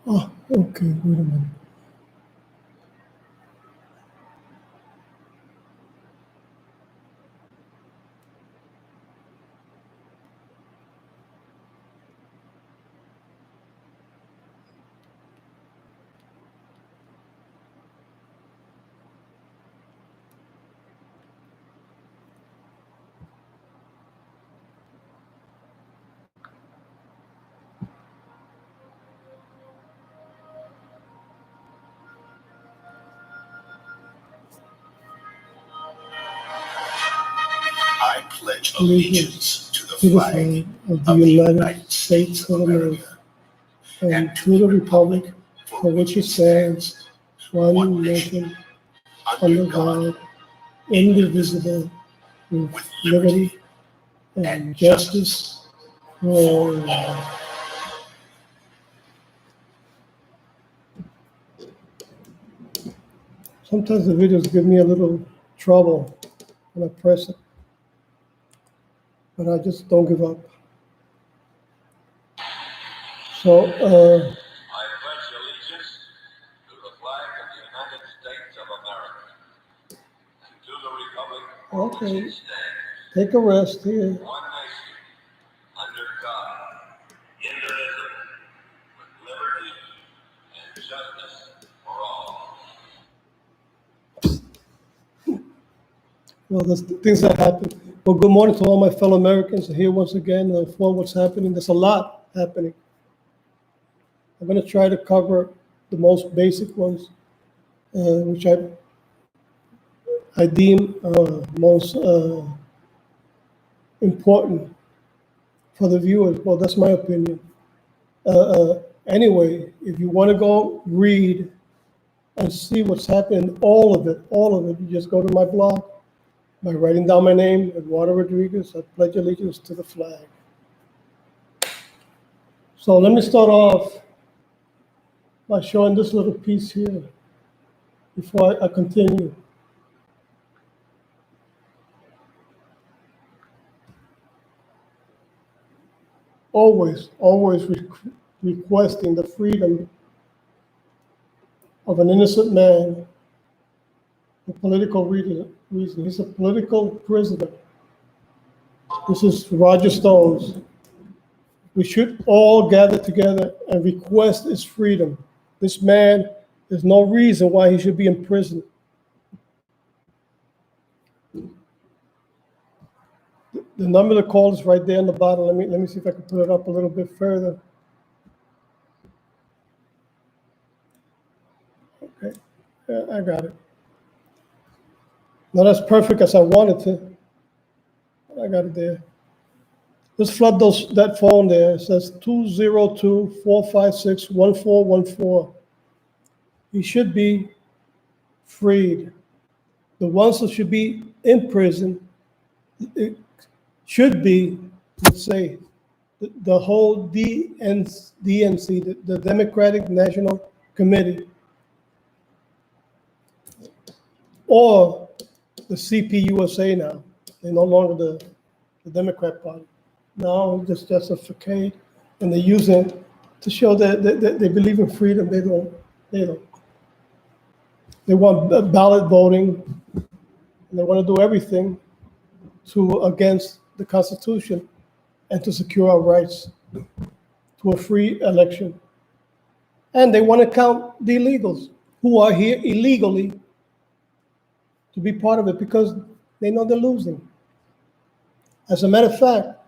Oh, okay, wait a minute. I pledge allegiance to the To the flag flag of the United States of America and to the republic for which it stands, one nation, under God, indivisible, with liberty and justice for all. Sometimes the videos give me a little trouble when I press it, but I just don't give up. So, I pledge allegiance to the flag of the United States of America and to the republic for which okay, it stands, take a rest here. one nation, under God, indivisible, with liberty and justice for all. Well, there's things that happen. Well, good morning to all my fellow Americans here once again for what's happening. There's a lot happening. I'm going to try to cover the most basic ones, which I deem most important for the viewers. Well, that's my opinion. Anyway, if you want to go read and see what's happening, all of it, you just go to my blog by writing down my name, Eduardo Rodriguez. I pledge allegiance to the flag. So let me start off by showing this little piece here before I continue. Always requesting the freedom of an innocent man for political reason. He's a political prisoner. This is Roger Stones. We should all gather together and request his freedom. This man, there's no reason why he should be in prison. The number to call is right there on the bottom. Let me see if I can put it up a little bit further. Okay, yeah, I got it. Not as perfect as I wanted to. I got it there. Let's flood that phone there. It says 202-456-1414. He should be freed. The ones that should be in prison, it should be, let's say, the whole DNC, the Democratic National Committee, or the CPUSA now. They're no longer the Democrat Party. Now it's just a facade, and they use it to show that they believe in freedom. They don't. They want ballot voting, and they want to do everything against the Constitution and to secure our rights to a free election. And they want to count the illegals who are here illegally to be part of it because they know they're losing. As a matter of fact,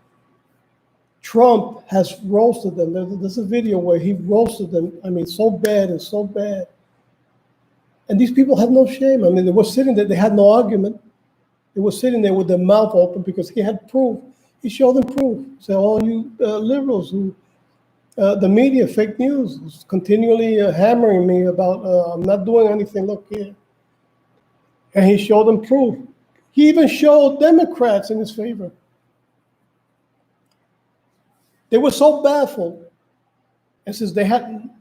Trump has roasted them. There's a video where he roasted them. I mean, so bad and so bad. And these people have no shame. I mean, they were sitting there, they had no argument. They were sitting there with their mouth open because he had proof. He showed them proof. So all you liberals who, the media, fake news, is continually hammering me about I'm not doing anything, look here. And he showed them proof. He even showed Democrats in his favor. They were so baffled. And since they hadn't,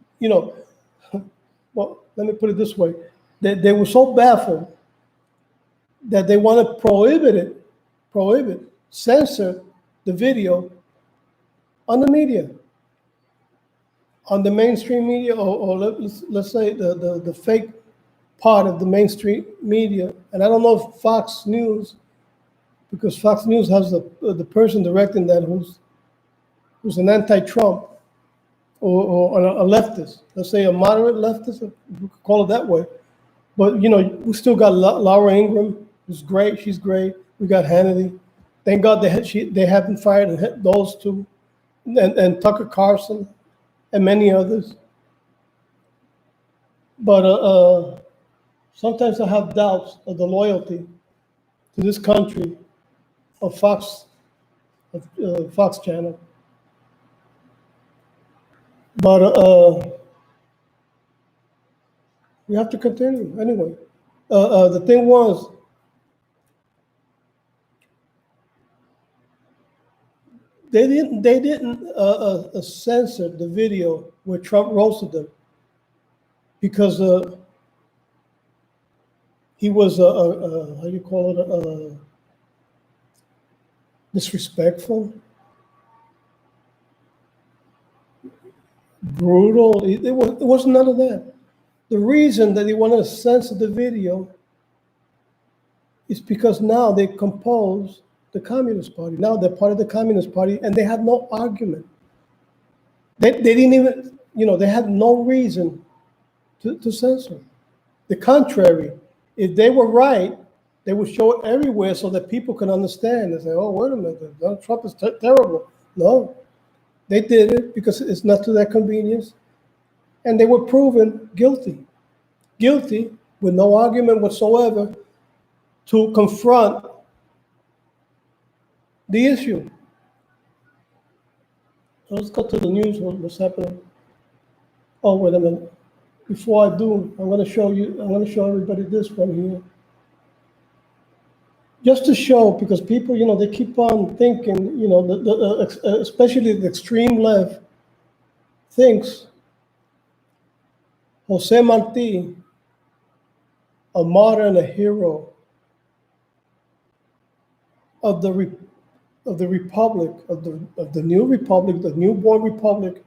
well, let me put it this way. They were so baffled that they want to censor the video on the media. on the mainstream media, or let's say the fake part of the mainstream media, and I don't know if Fox News, because Fox News has the person directing that who's an anti-Trump or a leftist, let's say a moderate leftist, if we could call it that way. But we still got Laura Ingraham, who's great. She's great. We got Hannity. Thank God they haven't fired those two, and Tucker Carlson, and many others. But sometimes I have doubts of the loyalty to this country of Fox Channel. But we have to continue anyway. The thing was, they didn't censor the video where Trump roasted them because he was how you call it, disrespectful, brutal. It wasn't none of that. The reason that they wanted to censor the video is because now they compose the Communist Party. Now they're part of the Communist Party, and they had no argument. They didn't even, they had no reason to censor. The contrary, if they were right, they would show it everywhere so that people can understand and say, oh, wait a minute, Donald Trump is terrible. No, they did it because it's not to their convenience. And they were proven guilty with no argument whatsoever to confront the issue. So let's go to the news, what's happening. Oh, wait a minute. Before I do, I'm going to show everybody this one here. Just to show, because people, they keep on thinking, especially the extreme left thinks Jose Marti, a martyr and a hero of the republic, of the new republic, the newborn republic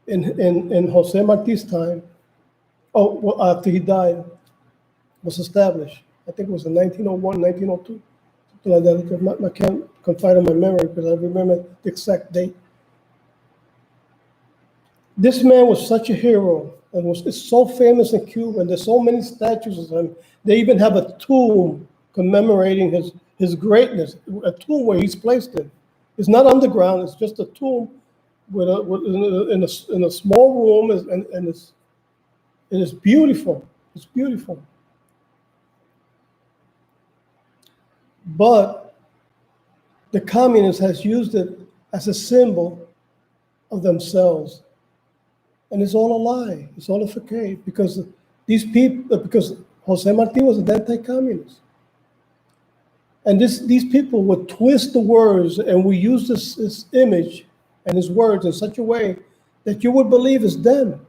in Jose Marti's time. After he died, was established. I think it was in 1901, 1902, something like that. I can't confide in my memory because I remember the exact date. This man was such a hero and is so famous in Cuba, and there's so many statues of him. They even have a tomb commemorating his greatness, a tomb where he's placed in. It's not underground, it's just a tomb in a small room, and it's beautiful. It's beautiful. But the communists has used it as a symbol of themselves. And it's all a lie. It's all a facade, because because Jose Marti was an anti-communist. And these people would twist the words, and we use this image and his words in such a way that you would believe it's them.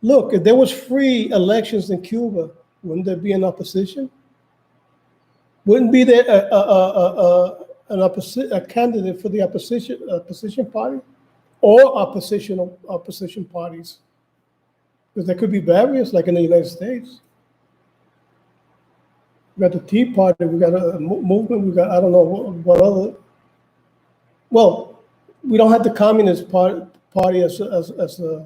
Look, if there was free elections in Cuba, wouldn't there be an opposition? Wouldn't be there a candidate for the opposition party or opposition parties? Because there could be various, like in the United States. We got the Tea Party, we got a movement, we got, I don't know what other. Well, we don't have the Communist Party as a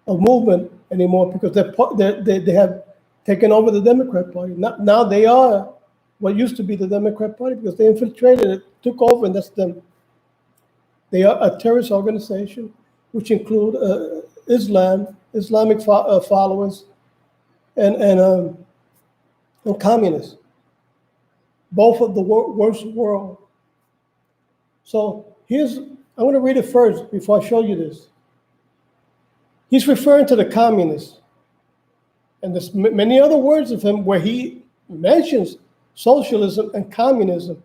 movement anymore, because they have taken over the Democrat Party. Now they are what used to be the Democrat Party, because they infiltrated it, took over, and that's them. They are a terrorist organization, which include Islamic followers, and communists, both of the worst world. So I'm going to read it first before I show you this. He's referring to the communists, and there's many other words of him where he mentions socialism and communism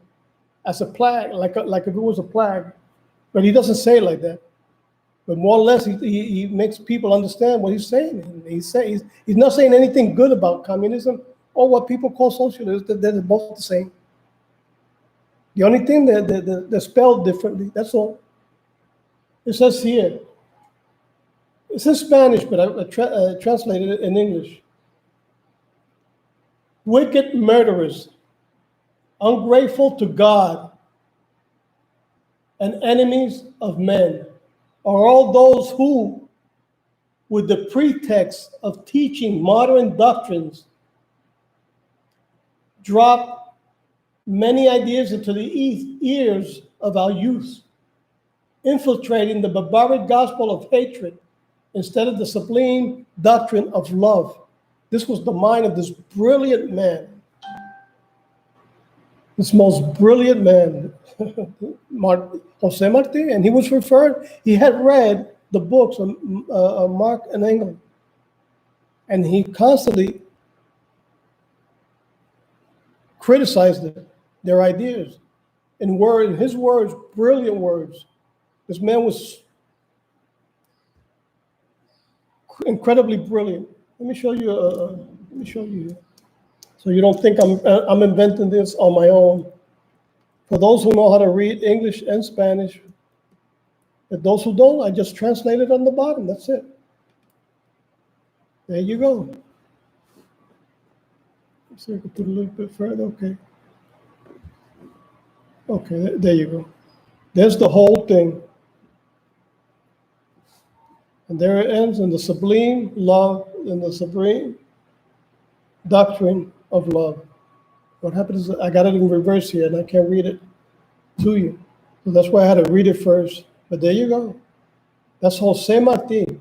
as a plague, like if it was a plague, but he doesn't say it like that. But more or less, he makes people understand what he's saying. He's not saying anything good about communism or what people call socialism. They're both the same. The only thing they're spelled differently. That's all. It says here, it's in Spanish, but I translated it in English. Wicked murderers, ungrateful to God, and enemies of men are all those who, with the pretext of teaching modern doctrines, drop many ideas into the ears of our youth, infiltrating the barbaric gospel of hatred instead of the sublime doctrine of love. This was the mind of this brilliant man, this most brilliant man, Jose Marti, and he had read the books of Mark and Engel, and he constantly criticized their ideas in his words, brilliant words. This man was incredibly brilliant. Let me show you. So you don't think I'm inventing this on my own. For those who know how to read English and Spanish, but those who don't, I just translate it on the bottom. That's it. There you go. Let's see if I can put a little bit further. Okay. Okay, there you go. There's the whole thing. And there it ends in the sublime love, in the supreme doctrine of love. What happened is I got it in reverse here, and I can't read it to you. So that's why I had to read it first. But there you go. That's Jose Marti.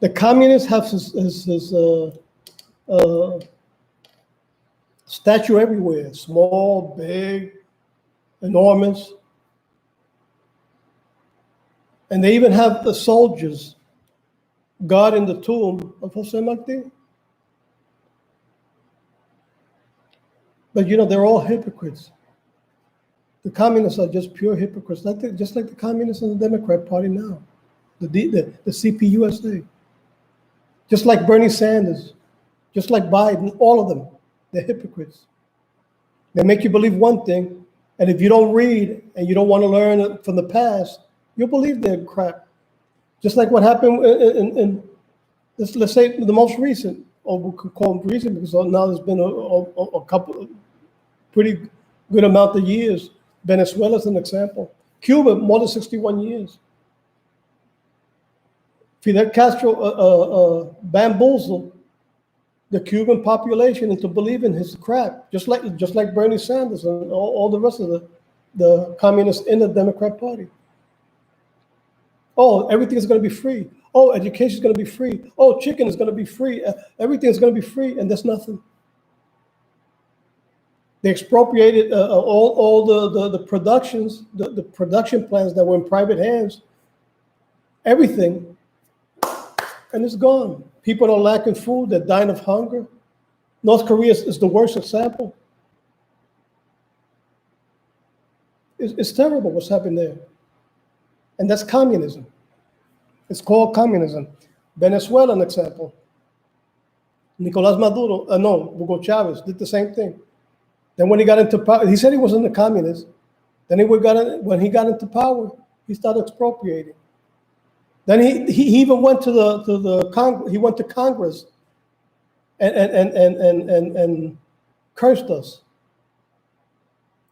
The communists have his statue everywhere, small, big, enormous. And they even have the soldiers guard in the tomb of Jose Marti. But they're all hypocrites. The communists are just pure hypocrites, just like the communists in the Democrat Party now, the CPUSA. Just like Bernie Sanders, just like Biden, all of them, they're hypocrites. They make you believe one thing, and if you don't read and you don't want to learn from the past, you'll believe they're crap. Just like what happened in let's say the most recent, or we could call them recent because now there's been a couple, pretty good amount of years. Venezuela is an example. Cuba, more than 61 years. Fidel Castro bamboozled the Cuban population into believing his crap, just like Bernie Sanders and all the rest of the communists in the Democrat Party. Oh, everything is going to be free. Oh, education is going to be free. Oh, chicken is going to be free. Everything is going to be free, and there's nothing. They expropriated all the productions, the production plants that were in private hands, everything, and it's gone. People are lacking food. They're dying of hunger. North Korea is the worst example. It's terrible what's happened there. And that's communism. It's called communism. Venezuela, an example. Nicolás Maduro, Hugo Chavez did the same thing. Then when he got into power, he said he wasn't a communist. Then when he got into power, he started expropriating. Then he even went to the Congress. He went to Congress and cursed us,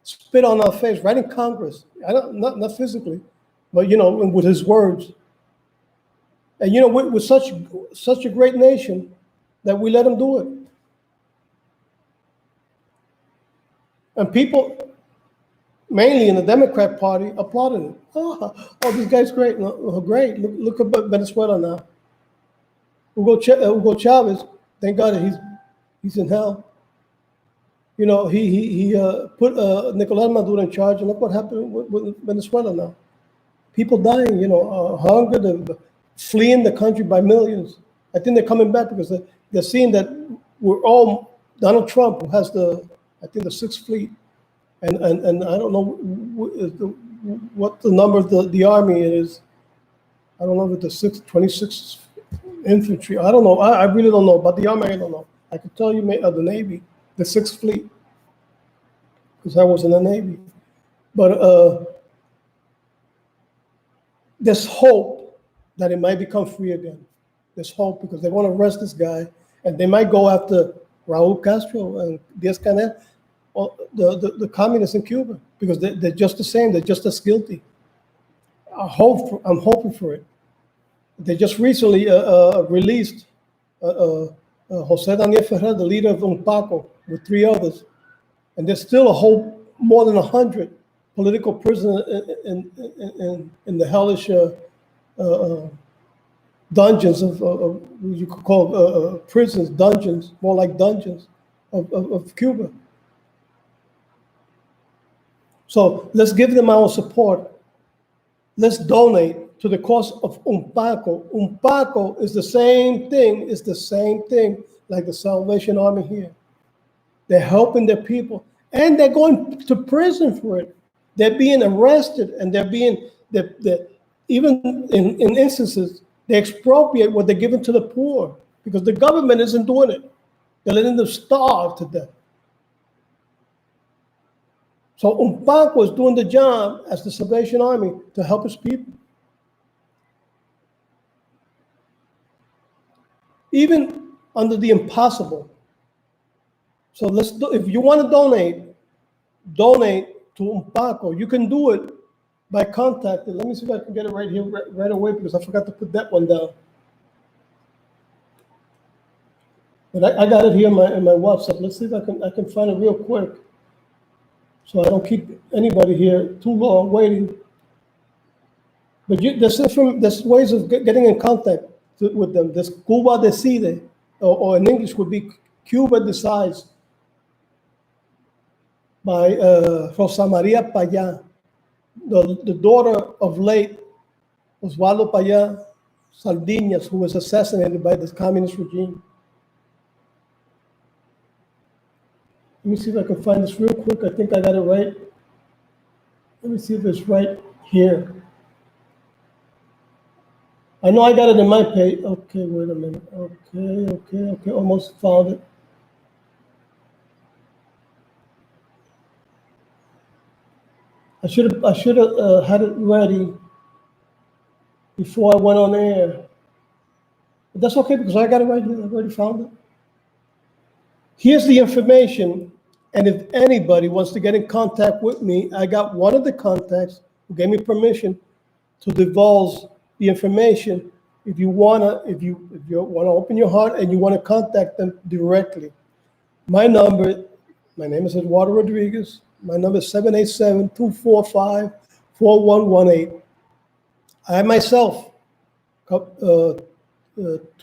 spit on our face right in Congress. Not physically, but with his words. And we're such a great nation that we let him do it. And people, mainly in the Democrat Party, applauded it. Oh, this guy's great. No, great. Look at Venezuela now. Hugo Chavez, thank God he's in hell. He put Nicolás Maduro in charge, and look what happened with Venezuela now. People dying, hunger, fleeing the country by millions. I think they're coming back because they're seeing that we're all Donald Trump, who has the Sixth Fleet, and I don't know what the number of the army is. I don't know if it's the 26th Infantry. I don't know. I really don't know. But the army, I don't know. I could tell you the Navy, the Sixth Fleet, because I was in the Navy. But there's hope that it might become free again. There's hope because they want to arrest this guy, and they might go after Raul Castro and Diaz-Canel, or the communists in Cuba, because they're just the same. They're just as guilty. I'm hoping for it. They just recently released Jose Daniel Ferrer, the leader of UNPACO, with 3 others, and there's still a whole more than 100 political prisoners in the hellish dungeons of you could call prisons, dungeons, more like dungeons of Cuba. So let's give them our support. Let's donate to the cause of UNPACO. UNPACO is the same thing. It's the same thing like the Salvation Army here. They're helping their people, and they're going to prison for it. They're being arrested, and they're being even in instances they expropriate what they're giving to the poor because the government isn't doing it. They're letting them starve to death. So UNPACO is doing the job as the Salvation Army to help its people. Even under the impossible. So if you want to donate to UNPACO. You can do it by contacting. Let me see if I can get it right here right away because I forgot to put that one down. But I got it here in my WhatsApp. Let's see if I can find it real quick, so I don't keep anybody here too long waiting. But there's ways of getting in contact with them. There's Cuba Decide, or in English would be Cuba Decides, by Rosa Maria Payá, the daughter of late Osvaldo Payá Sardinas, who was assassinated by the communist regime. Let me see if I can find this real quick. I think I got it right. Let me see if it's right here. I know I got it in my page. Okay, wait a minute. Okay. Almost found it. I should have had it ready before I went on air. But that's okay because I got it right here. I already found it. Here's the information. And if anybody wants to get in contact with me, I got one of the contacts who gave me permission to divulge the information. If you wanna open your heart and you wanna contact them directly, my name is Eduardo Rodriguez. My number is 787-245-4118. I myself, 2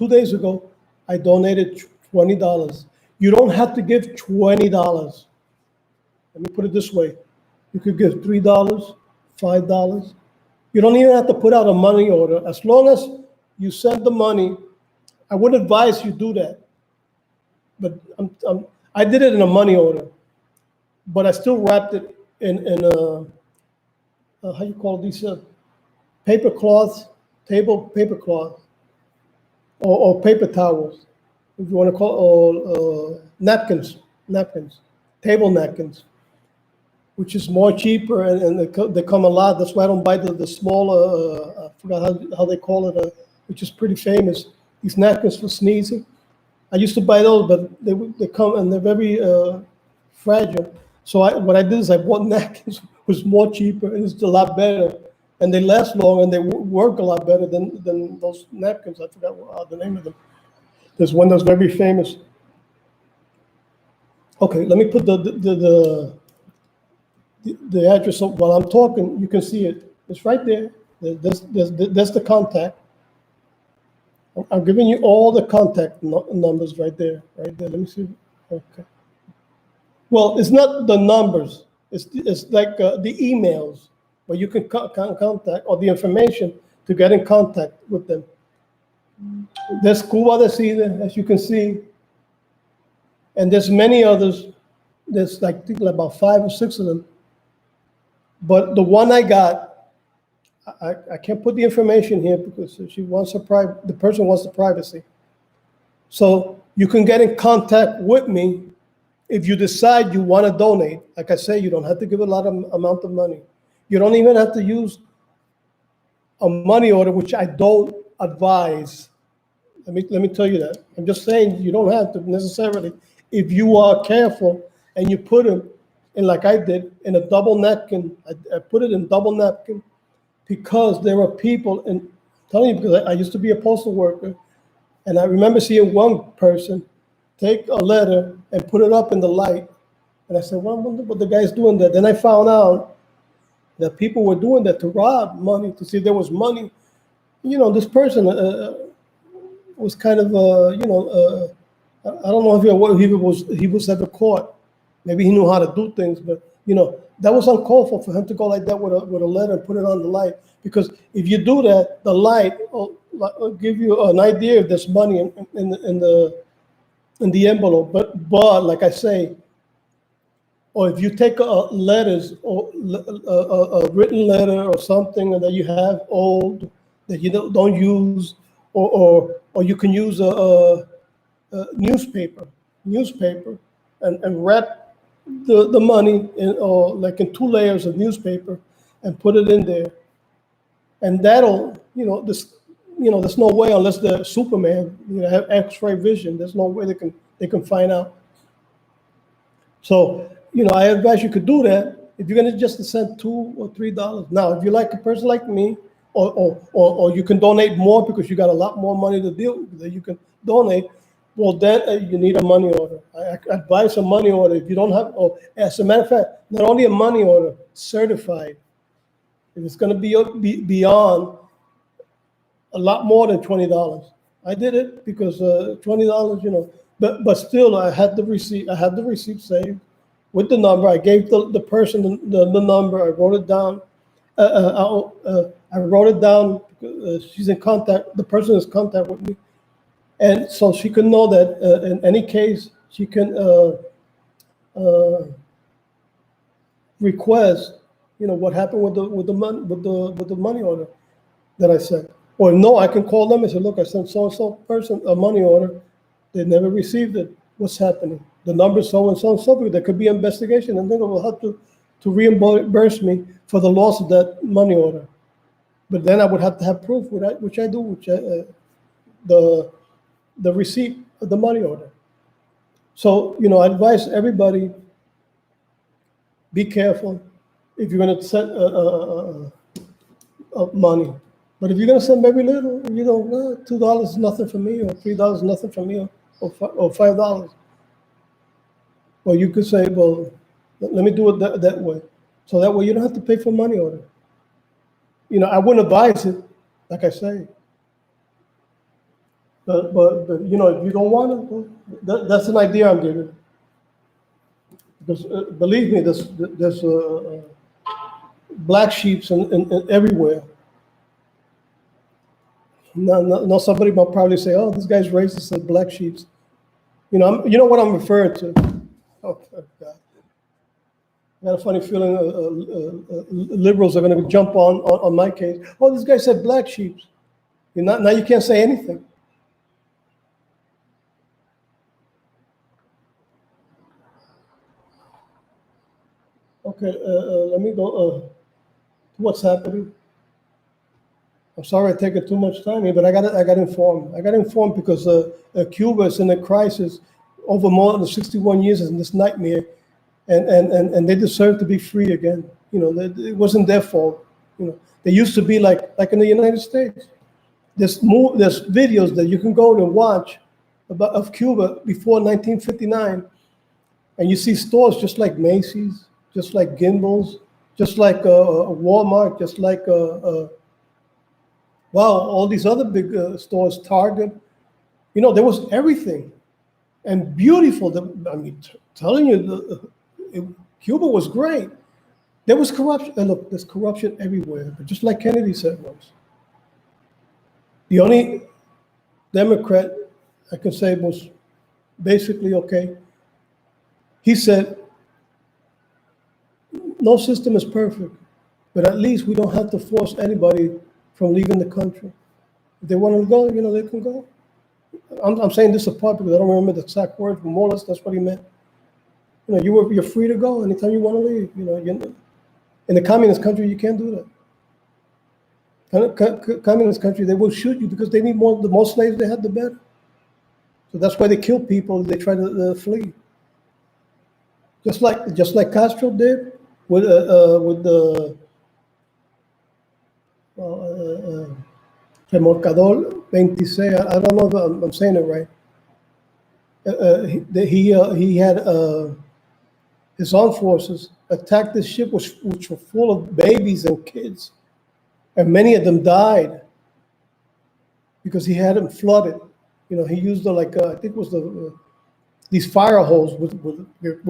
days ago, I donated $20. You don't have to give $20. Let me put it this way. You could give $3, $5. You don't even have to put out a money order. As long as you send the money, I wouldn't advise you do that. But I did it in a money order. But I still wrapped it in how you call these paper cloths, paper cloths, or paper towels, if you want to call, or napkins, table napkins, which is more cheaper and they come a lot. That's why I don't buy the smaller, I forgot how they call it, which is pretty famous. These napkins for sneezing. I used to buy those, but they come and they're very fragile. So what I did is I bought napkins, which was more cheaper and it's a lot better, and they last long and they work a lot better than those napkins. I forgot the name of them. There's one that's very famous. Okay, let me put the address up while I'm talking. You can see it. It's right there. There's the contact. I'm giving you all the contact numbers right there. Let me see. Okay. Well, it's not the numbers. It's like the emails where you can contact, or the information to get in contact with them. There's Cuba Decide, as you can see, and there's many others. There's I think about 5 or 6 of them. But the one I got, I can't put the information here because she wants the person wants the privacy. So you can get in contact with me if you decide you want to donate. Like I say, you don't have to give a lot of amount of money. You don't even have to use a money order, which I don't advise. Let me tell you that. I'm just saying you don't have to necessarily. If you are careful and you put them in, like I did, in a double napkin, I put it in double napkin because there are people, and I'm telling you, because I used to be a postal worker, and I remember seeing one person take a letter and put it up in the light. And I said, well, I wonder what the guy's doing there. Then I found out that people were doing that to rob money, to see if there was money. You know, this person was kind of, I don't know if he was ever caught. Maybe he knew how to do things, but that was uncalled for him to go like that with a letter and put it on the light. Because if you do that, the light will give you an idea if there's money in the envelope. But like I say, or if you take letters or a written letter or something that you have old that you don't use, or you can use a newspaper and wrap the money or like in 2 layers of newspaper and put it in there, and that'll there's no way, unless they're Superman, have X-ray vision. There's no way they can find out. So I advise you could do that if you're gonna just send $2 or $3. Now, if you're like a person like me, or you can donate more because you got a lot more money to deal with that you can donate. Well, then you need a money order. I advise a money order if you don't have. Or as a matter of fact, not only a money order, certified. If it's going to be beyond a lot more than $20. I did it because $20, but still I had the receipt. I had the receipt saved with the number. I gave the person the number. I wrote it down. I wrote it down. She's in contact. The person is in contact with me, and so she can know that in any case she can request. What happened with the money order that I sent. Or no, I can call them and say, look, I sent so and so person a money order. They never received it. What's happening? The number so and so and so. There could be an investigation, and then it will have to reimburse me for the loss of that money order. But then I would have to have proof, which I do, the receipt of the money order. So, I advise everybody, be careful if you're going to send money. But if you're going to send very little, $2 is nothing for me, or $3 is nothing for me, or $5. Well, you could say, well, let me do it that way. So that way you don't have to pay for money order. I wouldn't advise it, like I say. But if you don't want it, well, that's an idea I'm giving. Because believe me, there's black sheeps in everywhere. No, somebody might probably say, "Oh, this guy's racist and black sheeps." You know what I'm referring to. Oh God. I got a funny feeling liberals are going to jump on my case. Oh, this guy said black sheep. Now you can't say anything. Okay, let me go to what's happening. I'm sorry I'm taking too much time here, but I got informed. I got informed because Cuba is in a crisis over more than 61 years in this nightmare. And they deserve to be free again. It wasn't their fault. They used to be like in the United States. There's videos that you can go and watch of Cuba before 1959, and you see stores just like Macy's, just like Gimbel's, just like Walmart, just like all these other big stores, Target. There was everything, and beautiful. Telling you. Cuba was great. There was corruption. And look, there's corruption everywhere. But just like Kennedy said once, the only Democrat I can say was basically okay. He said, no system is perfect, but at least we don't have to force anybody from leaving the country. If they want to go, they can go. I'm saying this apart because I don't remember the exact words, but more or less that's what he meant. You're free to go anytime you want to leave. In the communist country, you can't do that. communist country, they will shoot you because they need more. The more slaves they have, the better. So that's why they kill people. They try to flee. Just like Castro did with the Remolcador 26. I don't know if I'm saying it right. He had his armed forces attacked this ship, which were full of babies and kids, and many of them died because he had them flooded. You know, he used I think it was these fire hose with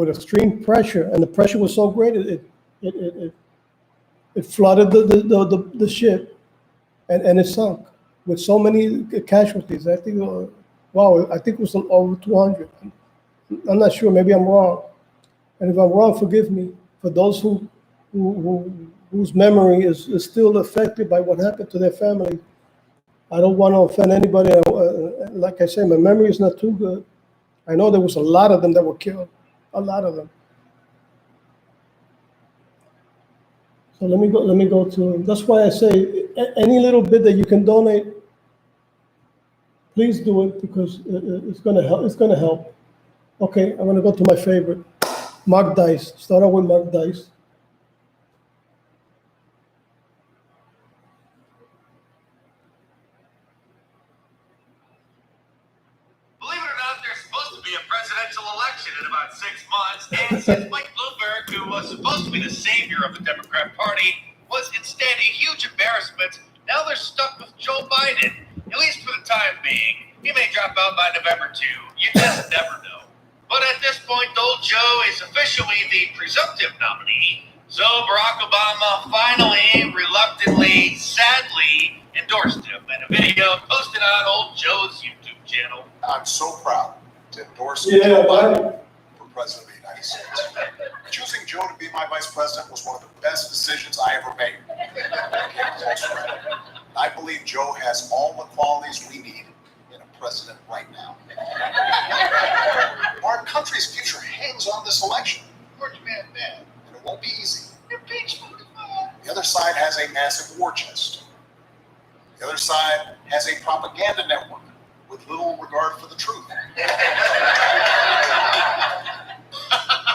extreme pressure, and the pressure was so great it flooded the ship, and it sunk with so many casualties. I think I think it was over 200. I'm not sure. Maybe I'm wrong. And if I'm wrong, forgive me. For those whose memory is still affected by what happened to their family, I don't want to offend anybody. Like I say, my memory is not too good. I know there was a lot of them that were killed, a lot of them. So let me go to. That's why I say any little bit that you can donate, please do it because it's going to help. It's going to help. Okay, I'm going to go to my favorite, Mark Dice. Start out with Mark Dice. Believe it or not, there's supposed to be a presidential election in about 6 months, and since Mike Bloomberg, who was supposed to be the savior of the Democrat Party, was instead a huge embarrassment, now they're stuck with Joe Biden, at least for the time being. He may drop out by November 2. You just never know. But at this point, old Joe is officially the presumptive nominee, so Barack Obama finally, reluctantly, sadly endorsed him in a video posted on old Joe's YouTube channel. I'm so proud to endorse Yeah, Joe Biden Biden. for President of the United States. Choosing Joe to be my vice president was one of the best decisions I ever made. I believe Joe has all the qualities we need in a president right now. Our country's future hangs on this election. And it won't be easy. The other side has a massive war chest. The other side has a propaganda network with little regard for the truth.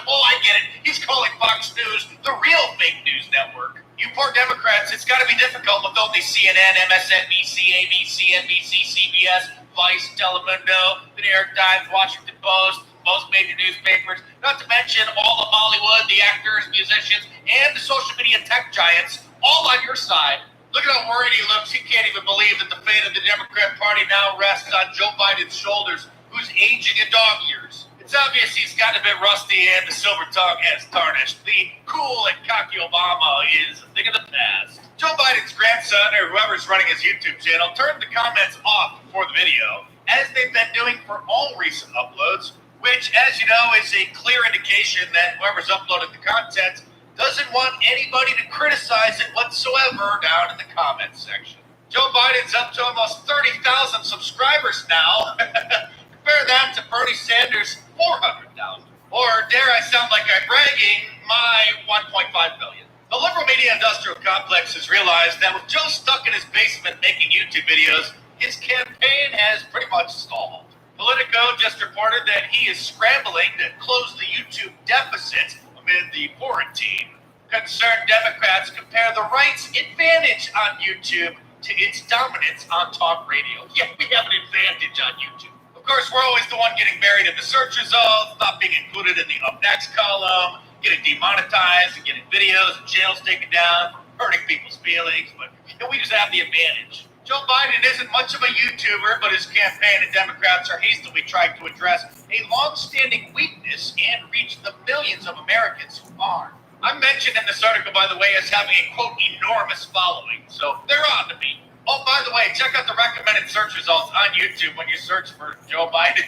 Oh, I get it. He's calling Fox News the real fake news network. You poor Democrats, it's got to be difficult with only CNN, MSNBC, ABC, NBC, CBS, Vice, Telemundo, the New York Times, Washington Post, most major newspapers, not to mention all of Hollywood, the actors, musicians, and the social media tech giants, all on your side. Look at how worried he looks. He can't even believe that the fate of the Democrat Party now rests on Joe Biden's shoulders, who's aging in dog years. It's obvious he's gotten a bit rusty and the silver tongue has tarnished. The cool and cocky Obama is a thing of the past. Joe Biden's grandson, or whoever's running his YouTube channel, turned the comments off before the video, as they've been doing for all recent uploads, which, as you know, is a clear indication that whoever's uploaded the content doesn't want anybody to criticize it whatsoever down in the comments section. Joe Biden's up to almost 30,000 subscribers now. Compare that to Bernie Sanders' 400,000. Or dare I sound like I'm bragging, my 1.5 million. The liberal media industrial complex has realized that with Joe stuck in his basement making YouTube videos, his campaign has pretty much stalled. Politico just reported that he is scrambling to close the YouTube deficit amid the quarantine. Concerned Democrats compare the right's advantage on YouTube to its dominance on talk radio. Yeah, we have an advantage on YouTube. Of course, we're always the one getting buried in the search results, not being included in the up next column, getting demonetized and getting videos and channels taken down, hurting people's feelings, but we just have the advantage. Joe Biden isn't much of a YouTuber, but his campaign and Democrats are hastily trying to address a long-standing weakness and reach the millions of Americans who are. I'm mentioned in this article, by the way, as having a, quote, enormous following, so they're on to me. Oh, by the way, check out the recommended search results on YouTube when you search for Joe Biden.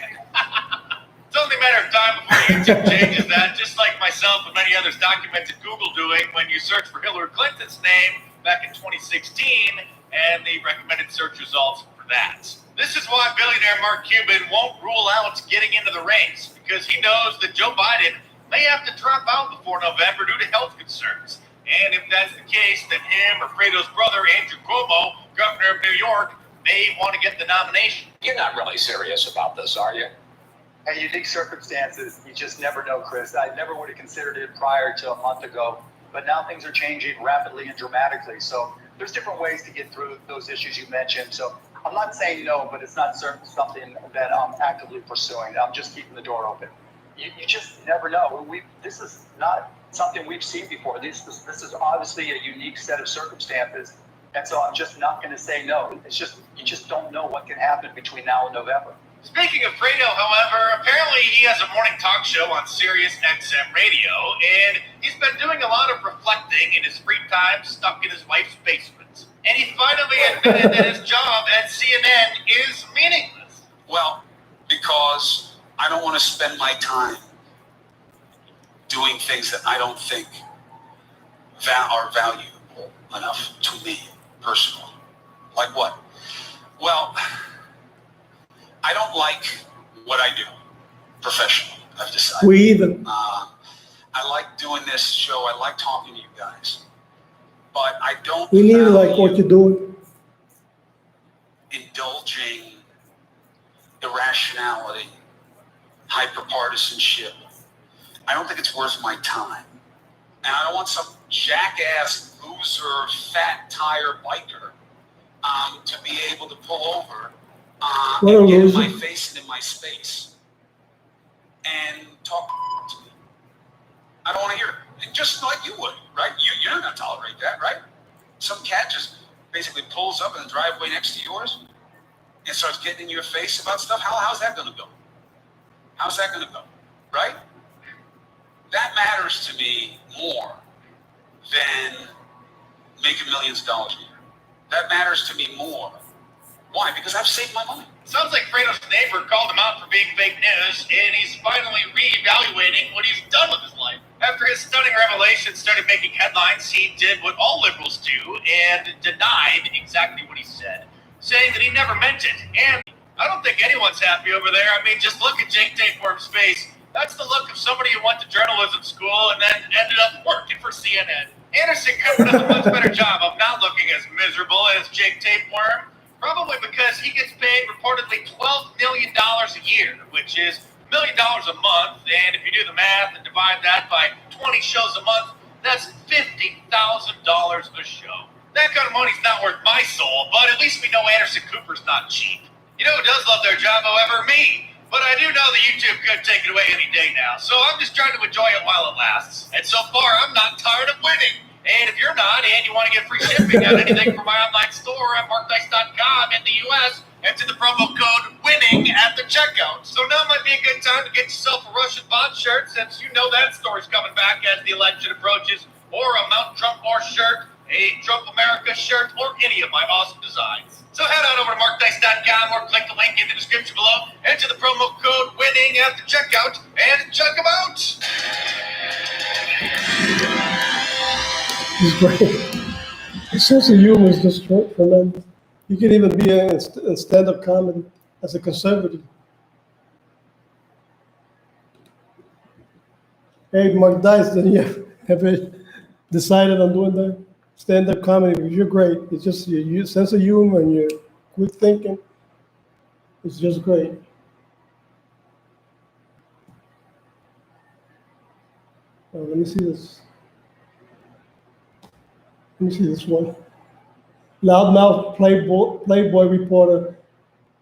It's only a matter of time before YouTube changes that, just like myself and many others documented Google doing when you search for Hillary Clinton's name back in 2016 and the recommended search results for that. This is why billionaire Mark Cuban won't rule out getting into the race, because he knows that Joe Biden may have to drop out before November due to health concerns. And if that's the case, then him or Fredo's brother, Andrew Cuomo, governor of New York, may want to get the nomination. You're not really serious about this, are you? And unique circumstances, you just never know, Chris. I never would have considered it prior to a month ago, but now things are changing rapidly and dramatically. So there's different ways to get through those issues you mentioned. So I'm not saying no, but it's not something that I'm actively pursuing. I'm just keeping the door open. You just never know. This is not something we've seen before. This is obviously a unique set of circumstances. And so I'm just not going to say no. It's just, you just don't know what can happen between now and November. Speaking of Fredo, however, apparently he has a morning talk show on Sirius XM Radio, and he's been doing a lot of reflecting in his free time stuck in his wife's basement. And he finally admitted that his job at CNN is meaningless. Well, because I don't want to spend my time doing things that I don't think are valuable enough to me personally. Like what? Well, I don't like what I do professionally, I've decided. We even. I like doing this show. I like talking to you guys. But I don't We need to like value what you're doing. indulging irrationality, hyperpartisanship. I don't think it's worth my time. And I don't want some jackass, loser, fat tire biker to be able to pull over What a and get in loser. my face and in my space and talk to me. I don't want to hear it. And just like you would, right? You're not going to tolerate that, right? Some cat just basically pulls up in the driveway next to yours and starts getting in your face about stuff. How's that going to go? How's that going to go, right? That matters to me more than making millions of dollars a year. That matters to me more. Why? Because I've saved my money. Sounds like Fredo's neighbor called him out for being fake news, and he's finally reevaluating what he's done with his life. After his stunning revelation started making headlines, he did what all liberals do and denied exactly what he said, saying that he never meant it. And I don't think anyone's happy over there. I mean, just look at Jake Tapeworm's face. That's the look of somebody who went to journalism school and then ended up working for CNN. Anderson Cooper does a much better job of not looking as miserable as Jake Tapeworm, probably because he gets paid reportedly $12 million a year, which is $1 million a month. And if you do the math and divide that by 20 shows a month, that's $50,000 a show. That kind of money's not worth my soul, but at least we know Anderson Cooper's not cheap. You know who does love their job, however? Me. But I do know that YouTube could take it away any day now, so I'm just trying to enjoy it while it lasts. And so far, I'm not tired of winning. And if you're not, and you want to get free shipping on anything from my online store at markdice.com in the U.S., enter the promo code WINNING at the checkout. So now might be a good time to get yourself a Russian bond shirt, since you know that story's coming back as the election approaches, or a Mount Trump or shirt, a Trump America shirt, or any of my awesome designs. So head on over to markdice.com or click the link in the description below, enter the promo code WINNING at the checkout, and check them out. He's great. His sense of humor is just tremendous. You can even be in stand-up comedy as a conservative. Hey, Mark Dice, did you ever decided on doing that? Stand-up comedy, because you're great. It's just your sense of humor and your quick thinking. It's just great. Oh, let me see this. Let me see this one. Loudmouth Playboy reporter,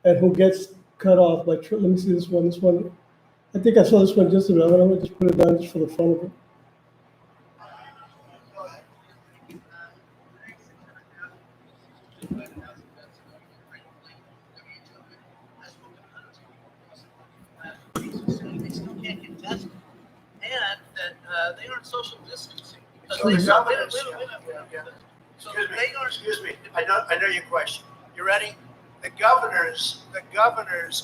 and who gets cut off by. Let me see this one. This one, I think I saw this one just a minute. I'm gonna just put it down just for the fun of it. They still can't get tested, and that they aren't social distancing. So the governors, So excuse me, they aren't. excuse me, I know your question. You ready? The governors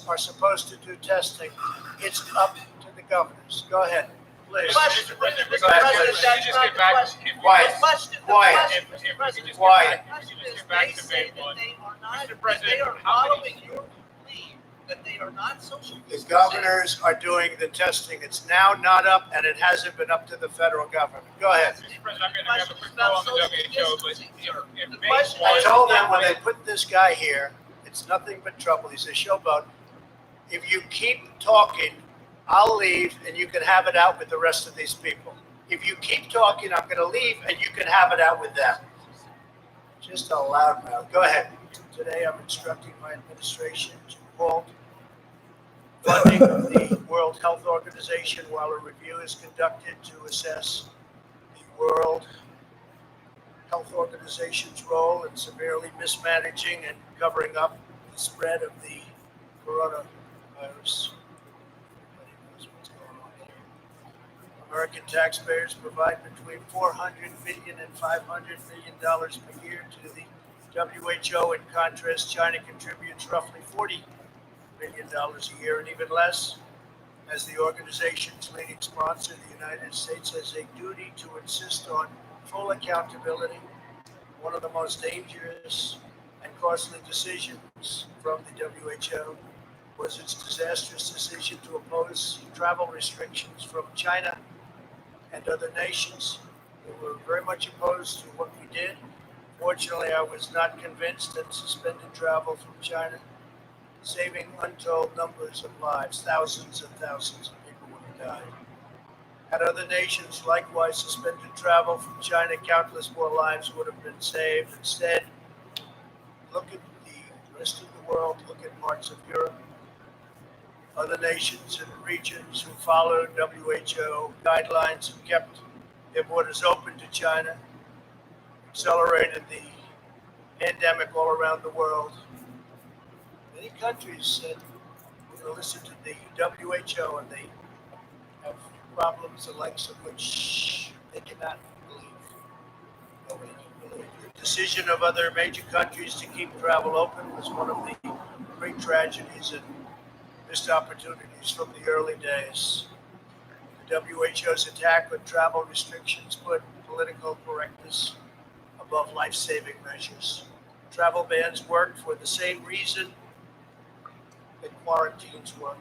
are supposed to do testing. It's up to the governors. Go ahead, please. Question, Mr. President, Go ahead, President, please. that's not the question. Quiet. The question, Quiet. Quiet. The question is, they say that they are not, that they are following your plea that they are not social The distancing. governors are doing the testing. It's now not up, and it hasn't been up to the federal government. Go ahead. Mr. President, I'm going to have a quick call on the WHO, but if The Base question I was- told them when they put this guy here, it's nothing but trouble. He's a showboat. If you keep talking, I'll leave and you can have it out with the rest of these people. If you keep talking, I'm going to leave and you can have it out with them. Just a loudmouth. Go ahead. Today I'm instructing my administration to halt funding of the World Health Organization while a review is conducted to assess the World Health Organization's role in severely mismanaging and covering up the spread of the coronavirus. Everybody knows what's going on here. American taxpayers provide between $400 million and $500 million per year to the WHO. In contrast, China contributes roughly $40 million a year, and even less. As the organization's leading sponsor, the United States has a duty to insist on full accountability. One of the most dangerous and costly decisions from the WHO was its disastrous decision to oppose travel restrictions from China and other nations. We were very much opposed to what we did. Fortunately, I was not convinced and suspended travel from China, saving untold numbers of lives. Thousands and thousands of people would have died. Had other nations likewise suspended travel from China, countless more lives would have been saved. Instead, look at the rest of the world, look at parts of Europe, other nations and regions who followed WHO guidelines and kept their borders open to China, accelerated the pandemic all around the world. Many countries said, we're going to listen to the WHO, and they have problems the likes of which they cannot believe. Nobody can believe. The decision of other major countries to keep travel open was one of the great tragedies and missed opportunities from the early days. The WHO's attack on travel restrictions put political correctness above life-saving measures. Travel bans work for the same reason that quarantines work.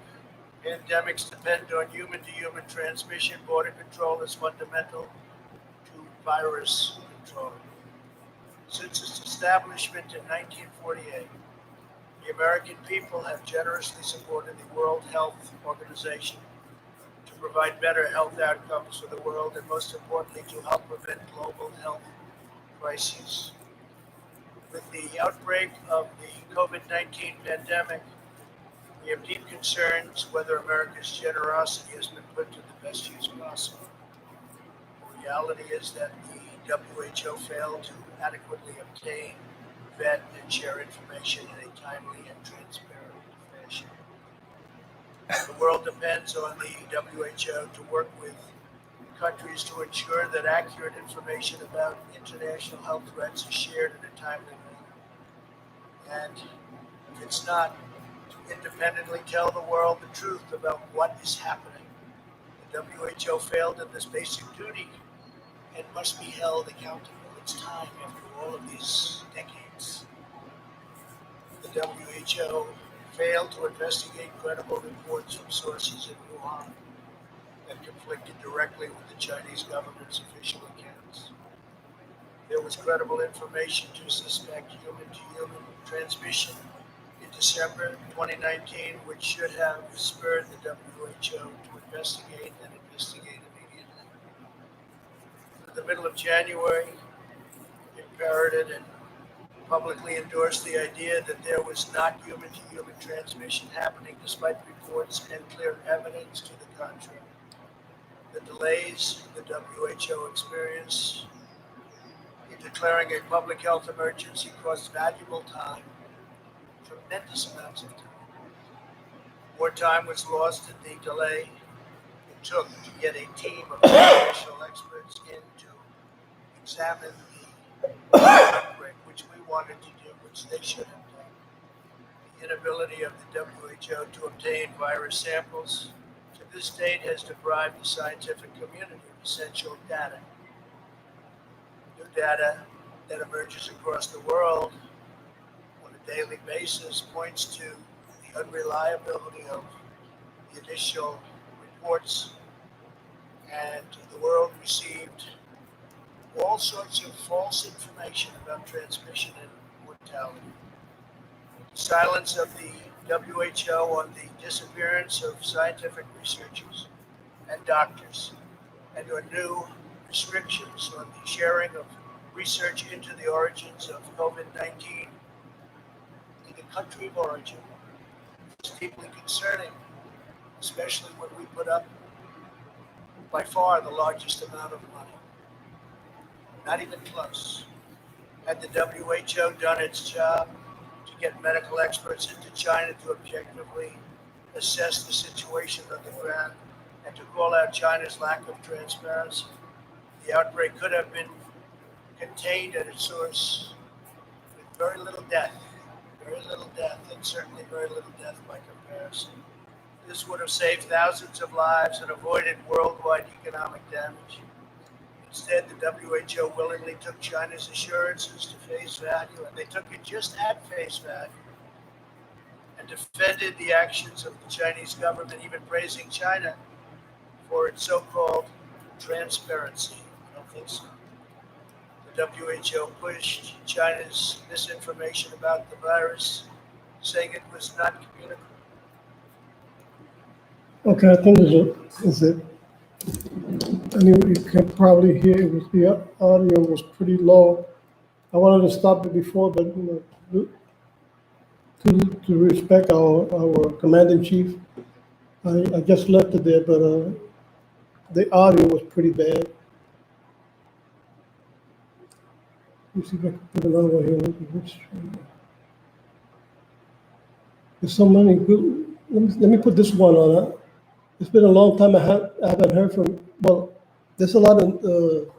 Pandemics depend on human-to-human transmission. Border control is fundamental to virus control. Since its establishment in 1948, the American people have generously supported the World Health Organization to provide better health outcomes for the world and, most importantly, to help prevent global health crises. With the outbreak of the COVID-19 pandemic, we have deep concerns whether America's generosity has been put to the best use possible. The reality is that the WHO failed to adequately obtain, vet, and share information in a timely and transparent fashion. The world depends on the WHO to work with countries to ensure that accurate information about international health threats is shared in a timely manner. And if it's not, to independently tell the world the truth about what is happening. The WHO failed in this basic duty and must be held accountable. It's time after all of these decades. The WHO failed to investigate credible reports from sources in Wuhan that conflicted directly with the Chinese government's official accounts. There was credible information to suspect human-to-human transmission in December 2019, which should have spurred the WHO to investigate immediately. In the middle of January, it parroted and publicly endorsed the idea that there was not human-to-human transmission happening, despite reports and clear evidence to the contrary. The delays the WHO experienced in declaring a public health emergency cost valuable time, tremendous amounts of time. More time was lost in the delay it took to get a team of international experts in to examine the outbreak, which we wanted to do, which they should have done. The inability of the WHO to obtain virus samples to this date has deprived the scientific community of essential data. New data that emerges across the world on a daily basis points to the unreliability of the initial reports, and the world received all sorts of false information about transmission and mortality. Silence of the WHO on the disappearance of scientific researchers and doctors, and on new restrictions on the sharing of research into the origins of COVID-19 in the country of origin is deeply concerning, especially when we put up by far the largest amount of money. Not even close. Had the WHO done its job to get medical experts into China to objectively assess the situation on the ground and to call out China's lack of transparency, the outbreak could have been contained at its source with very little death, and certainly very little death by comparison. This would have saved thousands of lives and avoided worldwide economic damage. Instead, the WHO willingly took China's assurances to face value, and they took it just at face value, and defended the actions of the Chinese government, even praising China for its so-called transparency. I don't think so. The WHO pushed China's misinformation about the virus, saying it was not communicable. Okay, I think is it. I mean, you can probably hear it was the audio was pretty low. I wanted to stop it before, but you know, to respect our commander in chief, I just left it there, but the audio was pretty bad. Let me see if I can put another one here. There's so many good. Let me put this one on. It's been a long time I haven't heard from. Well, there's a lot of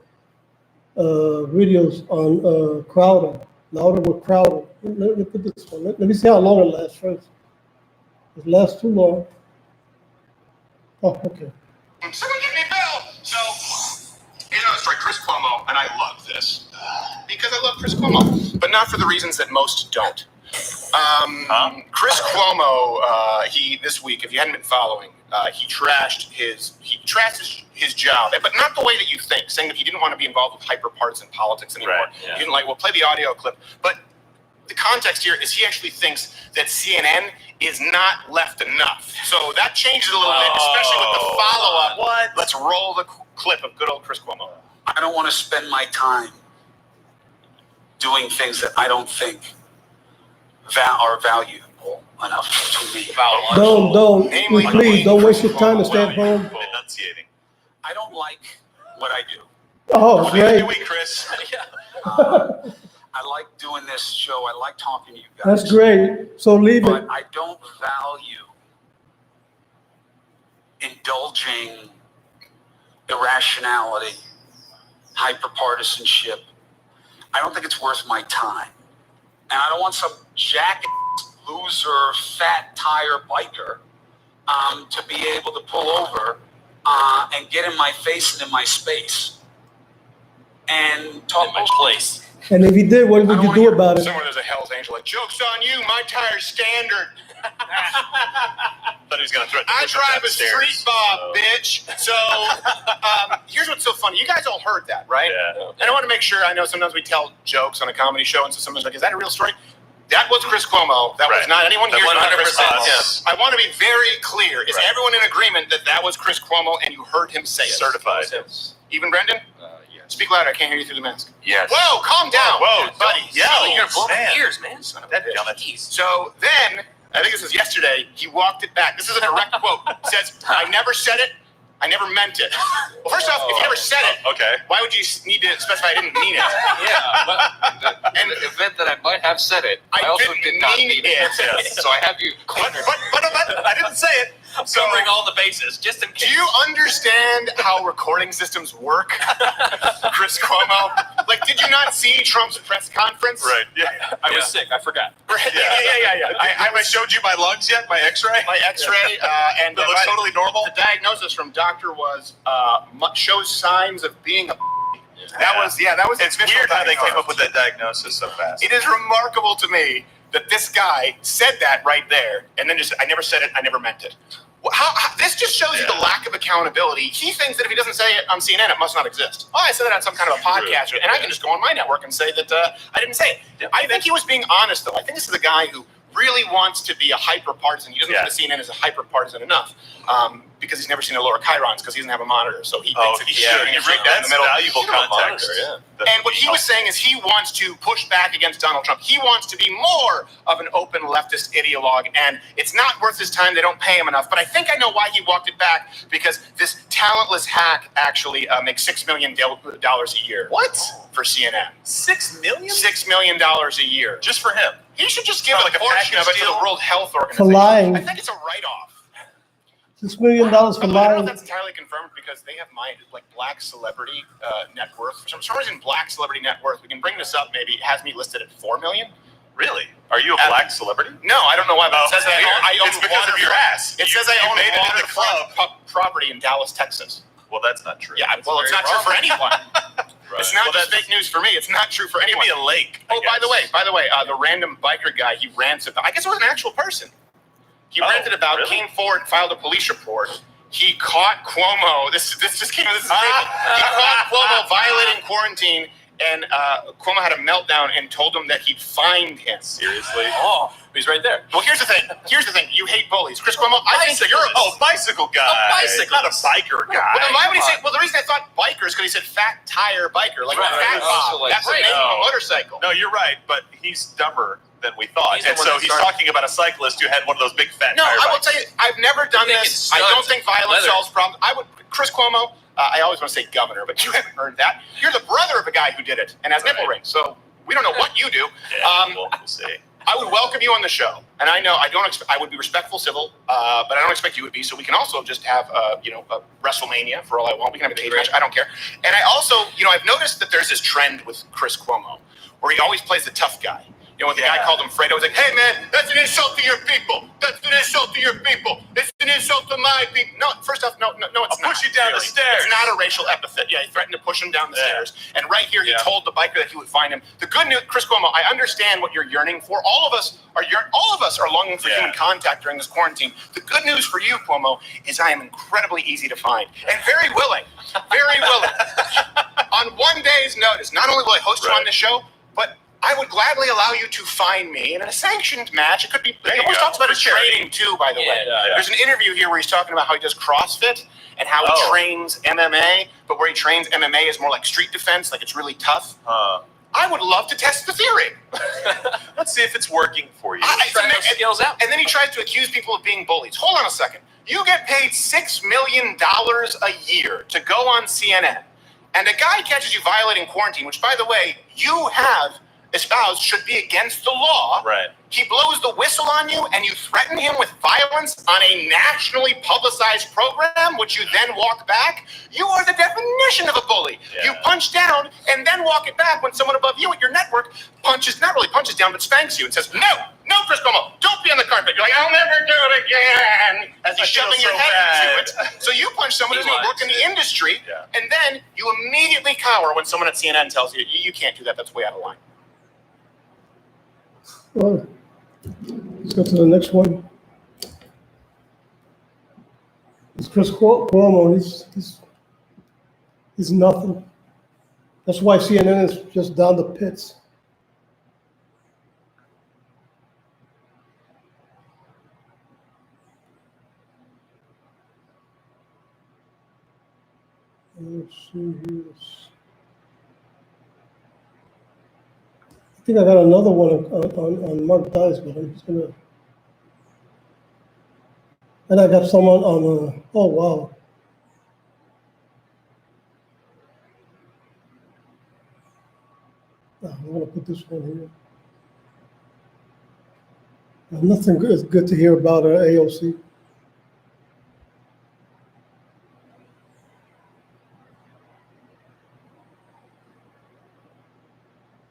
videos on Crowder, Louder with Crowder. Let me put this one. Let me see how long it lasts first. It lasts too long. Oh, okay. Someone give me a bell. So, you know, it's like Chris Cuomo, and I love this because I love Chris Cuomo, but not for the reasons that most don't. Chris Cuomo, he this week, if you hadn't been following, he trashed his job, but not the way that you think, saying that he didn't want to be involved with hyper-partisan politics anymore. Right, yeah. He didn't like, we'll play the audio clip, but the context here is he actually thinks that CNN is not left enough. So that changes a little bit, especially with the follow-up. What? Let's roll the clip of good old Chris Cuomo. I don't want to spend my time doing things that I don't think are valuable enough to me. Don't, Namely, please, don't waste your time and stay at Well, home. enunciating. I don't like what I do. Oh, What are you great. doing, Chris? I like doing this show. I like talking to you guys. That's great. So leave it. But I don't value indulging irrationality, hyperpartisanship. I don't think it's worth my time. And I don't want some jackass, loser, fat tire biker to be able to pull over and get in my face and in my space and talk In my place. And if he did, what would you do about it? Somewhere there's a Hell's Angel like, joke's on you, my tire's standard. Thought he was going to threaten to I push him drive a downstairs, street bob, so- bitch. So here's what's so funny. You guys all heard that, right? Yeah. And I want to make sure, I know sometimes we tell jokes on a comedy show, and so someone's like, is that a real story? That was Chris Cuomo. That was Right. not anyone That here. 100%, Yes. I want to be very clear. Is Right. everyone in agreement that that was Chris Cuomo and you heard him say it? Certified. Even Brendan? Yes. Speak louder. I can't hear you through the mask. Yes. Whoa, calm down. Whoa, buddy. don't yell, You're gonna blow my man. ears, man. Son of a bitch. Dadgummit. Jeez. So then, I think this was yesterday, he walked it back. This is a direct quote. It says, I never said it. I never meant it. Well, first off, if you never said it, Okay. why would you need to specify I didn't mean it? Yeah, but in the event that I might have said it, I also didn't did not mean mean it. it. So I have you But cornered. I didn't say it. So, Covering all the bases, just in do case. you understand how recording systems work, Chris Cuomo? Like, did you not see Trump's press conference? Right. Yeah. I was sick. I forgot. Yeah. Have I showed you my lungs yet? My X-ray? My X-ray, and That looks totally normal. the diagnosis from doctor was shows signs of being a. That was It's official weird how they came diagnosis. up with that diagnosis so fast. It is remarkable to me that this guy said that right there, and then just, I never said it, I never meant it. How this just shows you the lack of accountability. He thinks that if he doesn't say it on CNN, it must not exist. Oh, I said that on some kind of a podcast, and I can just go on my network and say that I didn't say it. I think he was being honest, though. I think this is a guy who really wants to be a hyper-partisan. He doesn't think CNN is a hyper-partisan enough because he's never seen a lower chyrons because he doesn't have a monitor. So he thinks that he's shooting his in the middle. Valuable context. And what he was saying is he wants to push back against Donald Trump. He wants to be more of an open leftist ideologue, and it's not worth his time. They don't pay him enough. But I think I know why he walked it back, because this talentless hack actually makes $6 million a year. What? For CNN. $6 million? $6 million a year. Just for him. He should just give Like a a portion of it package to the deal? World Health For Organization. lying. I think it's a write-off. $6 million for I don't know if lying. that's entirely confirmed because they have my Black Celebrity net worth. For some reason, Black Celebrity net worth. We can bring this up. Maybe it has me listed at $4 million. Really? Are you a black celebrity? No, I don't know why. But it says that I own It's because of your ass. It says I own made it in the waterfront property in Dallas, Texas. Well, that's not true. Yeah, well, it's not true for anyone. Right. It's not Well, just fake news for me. It's not true for anyone. Give me a lake. Oh, by the way, the random biker guy, he rants about. I guess it was an actual person. He ranted about, really? came forward, filed a police report. He caught Cuomo. This just came. This is crazy. He caught Cuomo violating quarantine, and Cuomo had a meltdown and told him that he'd find him. Seriously? Oh, he's right there. Well, here's the thing. You hate bullies, Chris Cuomo. I think that you're a bicycle guy. bicycle. Not a biker guy. Well, then why would he say? Well, the reason I thought bikers because he said fat tire biker, like Right, fat also Bob. like- That's the name of a motorcycle. No, you're right, but he's dumber than we thought. He's the And one so that he's started- talking about a cyclist who had one of those big fat No, tire I will bikes. tell you, I've never done You're this. making I don't studs, think violence leather. solves problems. Chris Cuomo, I always want to say governor, but you haven't heard that. You're the brother of a guy who did it and has nipple rings, so we don't know what you do. Yeah, we'll see. I would welcome you on the show, and I know I would be respectful, civil, but I don't expect you would be. So we can also just have a WrestleMania for all I want. We can have a cage match. I don't care. And I also, I've noticed that there's this trend with Chris Cuomo where he always plays the tough guy. When the guy called him Fredo, he was like, "Hey man, that's an insult to your people. That's an insult to your people. It's an insult to my people." No, first off, no, it's I'll not. push you down the stairs. It's not a racial epithet. Yeah, he threatened to push him down the stairs. And right here, he told the biker that he would find him. The good news, Chris Cuomo, I understand what you're yearning for. All of us are longing for human contact during this quarantine. The good news for you, Cuomo, is I am incredibly easy to find and very willing. On one day's notice, not only will I host you on this show, but I would gladly allow you to find me in a sanctioned match. It could be. He always talks about his training too, by the way. There's an interview here where he's talking about how he does CrossFit and how he trains MMA, but where he trains MMA is more like street defense, like it's really tough. I would love to test the theory. Let's see if it's working for you. Try those skills out. And then he tries to accuse people of being bullies. Hold on a second. You get paid $6 million a year to go on CNN, and a guy catches you violating quarantine, which, by the way, you have espoused should be against the law. Right. He blows the whistle on you and you threaten him with violence on a nationally publicized program, which you then walk back. You are the definition of a bully. Yeah. You punch down and then walk it back when someone above you at your network not really punches down, but spanks you and says, no, Chris Cuomo, don't be on the carpet. You're like, I'll never do it again. As he's shoving your head into it. So you punch someone who doesn't work in the industry, and then you immediately cower when someone at CNN tells you, you can't do that. That's way out of line. Well, let's go to the next one. It's Chris Cuomo. He's nothing. That's why CNN is just down the pits. Let's see here. I think I got another one on Mark Dice, but I'm just gonna. And I got someone on. Oh wow. I'm gonna put this one here. Nothing good. It's good to hear about AOC.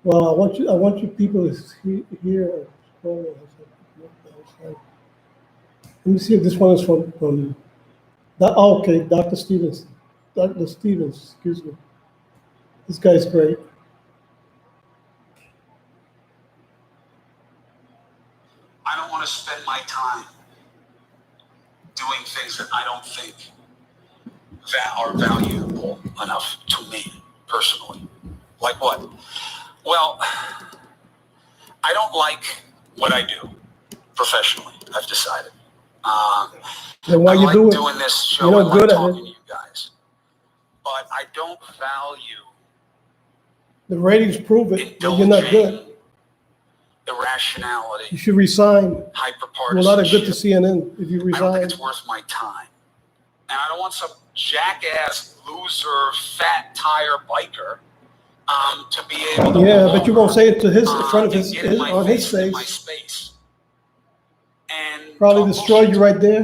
Well, I want you people to hear. Let me see if this one is from okay, Dr. Stevens. Dr. Stevens, excuse me. This guy's great. I don't want to spend my time doing things that I don't think are valuable enough to me personally. Like what? Well, I don't like what I do professionally, I've decided. Then why I you like do it? doing this show. You're I not like good at talking it. to you guys. But I don't value The ratings prove it. That you're not good. irrationality, You should resign. Do hyperpartisanship. a lot of good to CNN if you I don't think resign. it's worth my time. And I don't want some jackass, loser, fat tire biker to be able to Yeah, but you won't say it to his in front of and his get in my on his face, in my face. space. And Probably talk destroy bullshit. you right there.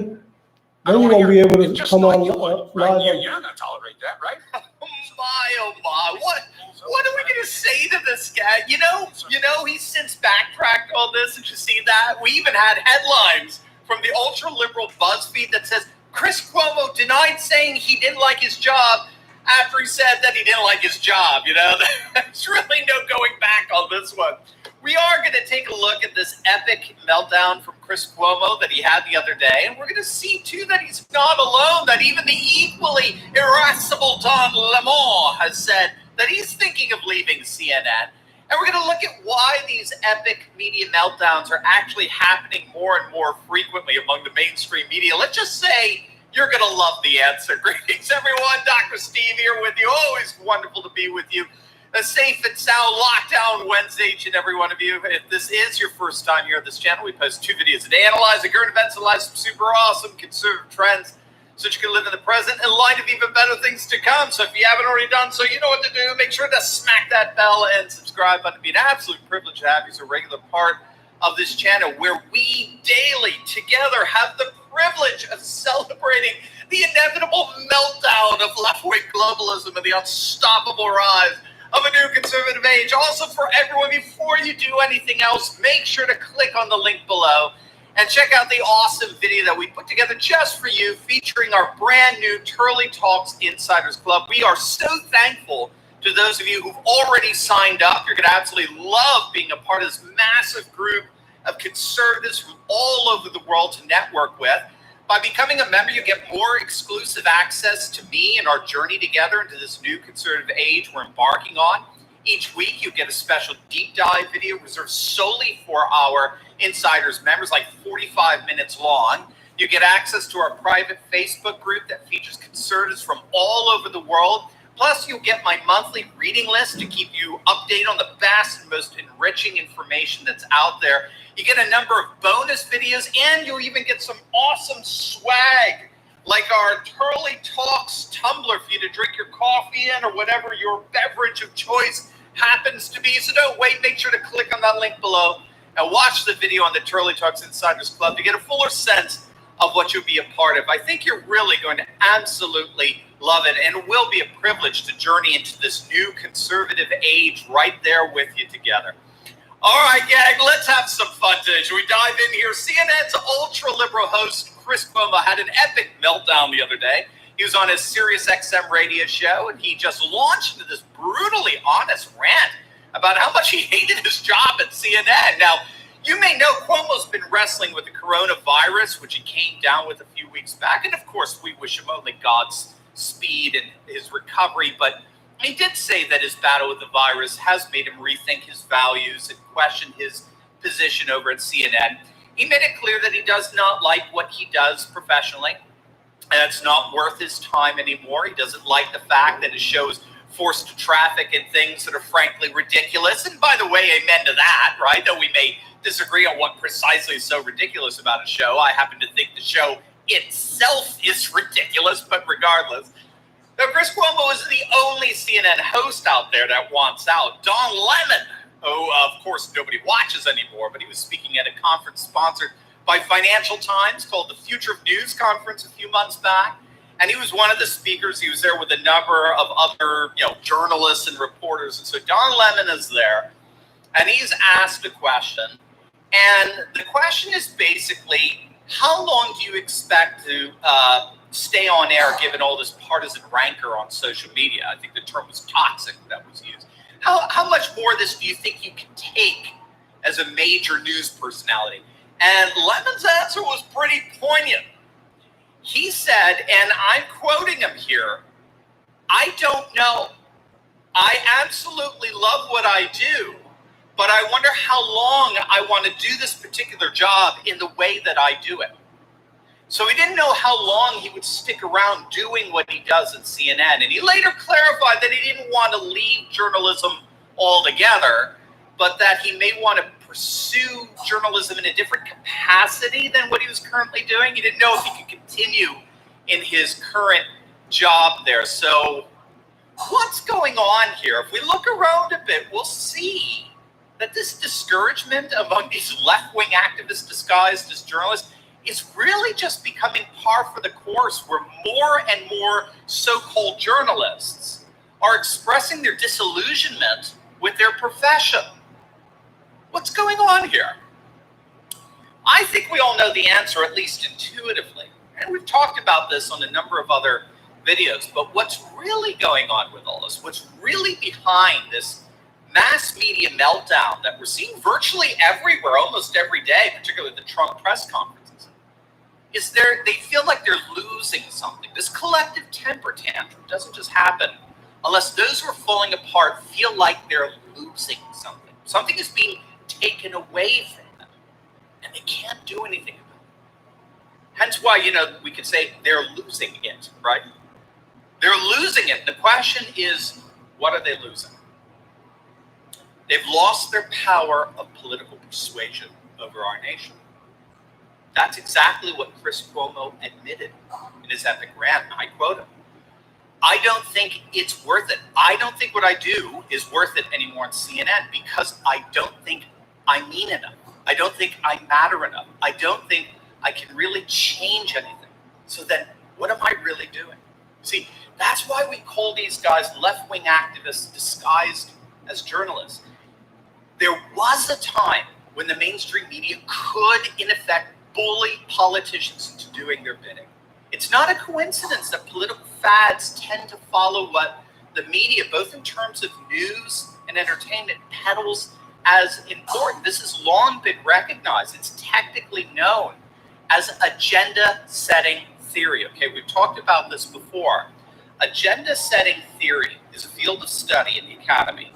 I Then don't you wanna won't be hear able it. to Just come like on you would, right? live. You're not going to tolerate that, right? Oh my! What are we gonna say to this guy? You know, he's since backtracked all this. Did you see that? We even had headlines from the ultra liberal BuzzFeed that says Chris Cuomo denied saying he didn't like his job after he said that he didn't like his job. You know, there's really no going back on this one. We are going to take a look at this epic meltdown from Chris Cuomo that he had the other day, and we're going to see, too, that he's not alone, that even the equally irascible Don Lemon has said that he's thinking of leaving CNN. And we're going to look at why these epic media meltdowns are actually happening more and more frequently among the mainstream media. Let's just say you're going to love the answer. Greetings, everyone. Dr. Steve here with you. Always wonderful to be with you. A safe and sound lockdown Wednesday, each and every one of you. If this is your first time here on this channel, we post 2 videos a day analyzing current events and live some super awesome conservative trends so that you can live in the present in light of even better things to come. So if you haven't already done so, you know what to do. Make sure to smack that bell and subscribe button. It'd be an absolute privilege to have you as a regular part of this channel where we daily together have the privilege of celebrating the inevitable meltdown of left-wing globalism and the unstoppable rise of a new conservative age. Also, for everyone, before you do anything else, make sure to click on the link below and check out the awesome video that we put together just for you featuring our brand new Turley Talks Insiders Club. We are so thankful to those of you who've already signed up. You're going to absolutely love being a part of this massive group of conservatives from all over the world to network with. By becoming a member, you get more exclusive access to me and our journey together into this new conservative age we're embarking on. Each week, you get a special deep dive video reserved solely for our Insiders members, like 45 minutes long. You get access to our private Facebook group that features conservatives from all over the world. Plus, you'll get my monthly reading list to keep you updated on the best and most enriching information that's out there. You get a number of bonus videos, and you'll even get some awesome swag, like our Turley Talks tumbler for you to drink your coffee in or whatever your beverage of choice happens to be. So don't wait. Make sure to click on that link below and watch the video on the Turley Talks Insiders Club to get a fuller sense of what you'll be a part of. I think you're really going to absolutely love it, and it will be a privilege to journey into this new conservative age right there with you together. All right, gang, let's have some fun today. Should we dive in here? CNN's ultra-liberal host, Chris Cuomo, had an epic meltdown the other day. He was on his SiriusXM radio show, and he just launched into this brutally honest rant about how much he hated his job at CNN. Now, you may know Cuomo's been wrestling with the coronavirus, which he came down with a few weeks back. And, of course, we wish him only God's speed and his recovery, but he did say that his battle with the virus has made him rethink his values and question his position over at CNN. He made it clear that he does not like what he does professionally, and it's not worth his time anymore. He doesn't like the fact that his show is forced to traffic in things that are frankly ridiculous. And by the way, amen to that, right? Though we may disagree on what precisely is so ridiculous about a show. I happen to think the show itself is ridiculous, but regardless. Now, Chris Cuomo is the only CNN host out there that wants out. Don Lemon, who, of course, nobody watches anymore, but he was speaking at a conference sponsored by Financial Times called the Future of News Conference a few months back. And he was one of the speakers. He was there with a number of other, journalists and reporters. And so Don Lemon is there, and he's asked a question. And the question is basically, how long do you expect to stay on air given all this partisan rancor on social media? I think the term was toxic that was used. How much more of this do you think you can take as a major news personality? And Lemon's answer was pretty poignant. He said, and I'm quoting him here, "I don't know. I absolutely love what I do, but I wonder how long I want to do this particular job in the way that I do it." So he didn't know how long he would stick around doing what he does at CNN. And he later clarified that he didn't want to leave journalism altogether, but that he may want to pursue journalism in a different capacity than what he was currently doing. He didn't know if he could continue in his current job there. So what's going on here? If we look around a bit, we'll see that this discouragement among these left-wing activists disguised as journalists is really just becoming par for the course, where more and more so-called journalists are expressing their disillusionment with their profession. What's going on here? I think we all know the answer, at least intuitively. And we've talked about this on a number of other videos, but what's really going on with all this, what's really behind this mass media meltdown that we're seeing virtually everywhere, almost every day, particularly the Trump press conferences, is they feel like they're losing something. This collective temper tantrum doesn't just happen unless those who are falling apart feel like they're losing something. Something is being taken away from them, and they can't do anything about it. Hence why, we could say they're losing it, right? They're losing it. The question is, what are they losing? They've lost their power of political persuasion over our nation. That's exactly what Chris Cuomo admitted in his epic rant. I quote him. "I don't think it's worth it. I don't think what I do is worth it anymore on CNN because I don't think I mean enough. I don't think I matter enough. I don't think I can really change anything. So then what am I really doing?" See, that's why we call these guys left-wing activists disguised as journalists. There was a time when the mainstream media could, in effect, bully politicians into doing their bidding. It's not a coincidence that political fads tend to follow what the media, both in terms of news and entertainment, peddles as important. This has long been recognized. It's technically known as agenda-setting theory. Okay, we've talked about this before. Agenda-setting theory is a field of study in the academy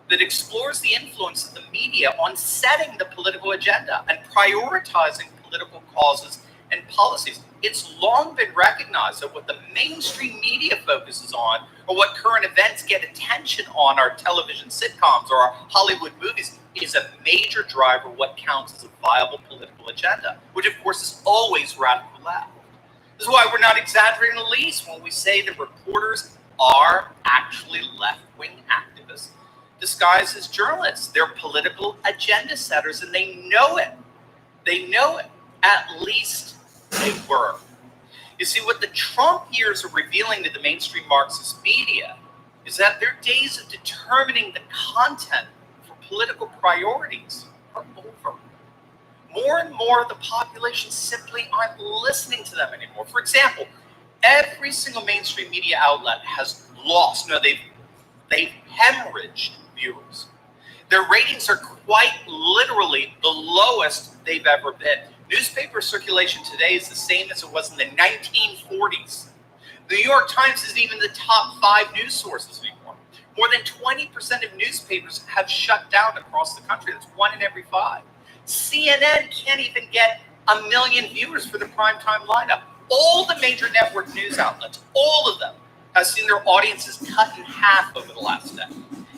that explores the influence of the media on setting the political agenda and prioritizing political causes and policies. It's long been recognized that what the mainstream media focuses on, or what current events get attention on, our television sitcoms or our Hollywood movies, is a major driver of what counts as a viable political agenda, which of course is always radical left. This is why we're not exaggerating the least when we say that reporters are actually left-wing activists disguised as journalists. They're political agenda setters, and they know it. They know it. At least they were. You see, what the Trump years are revealing to the mainstream Marxist media is that their days of determining the content for political priorities are over. More and more of the population simply aren't listening to them anymore. For example, every single mainstream media outlet has lost, they've hemorrhaged viewers. Their ratings are quite literally the lowest they've ever been. Newspaper circulation today is the same as it was in the 1940s. The New York Times isn't even the top 5 news sources anymore. More than 20% of newspapers have shut down across the country. That's 1 in every 5. CNN can't even get 1 million viewers for the primetime lineup. All the major network news outlets, all of them, have seen their audiences cut in half over the last decade.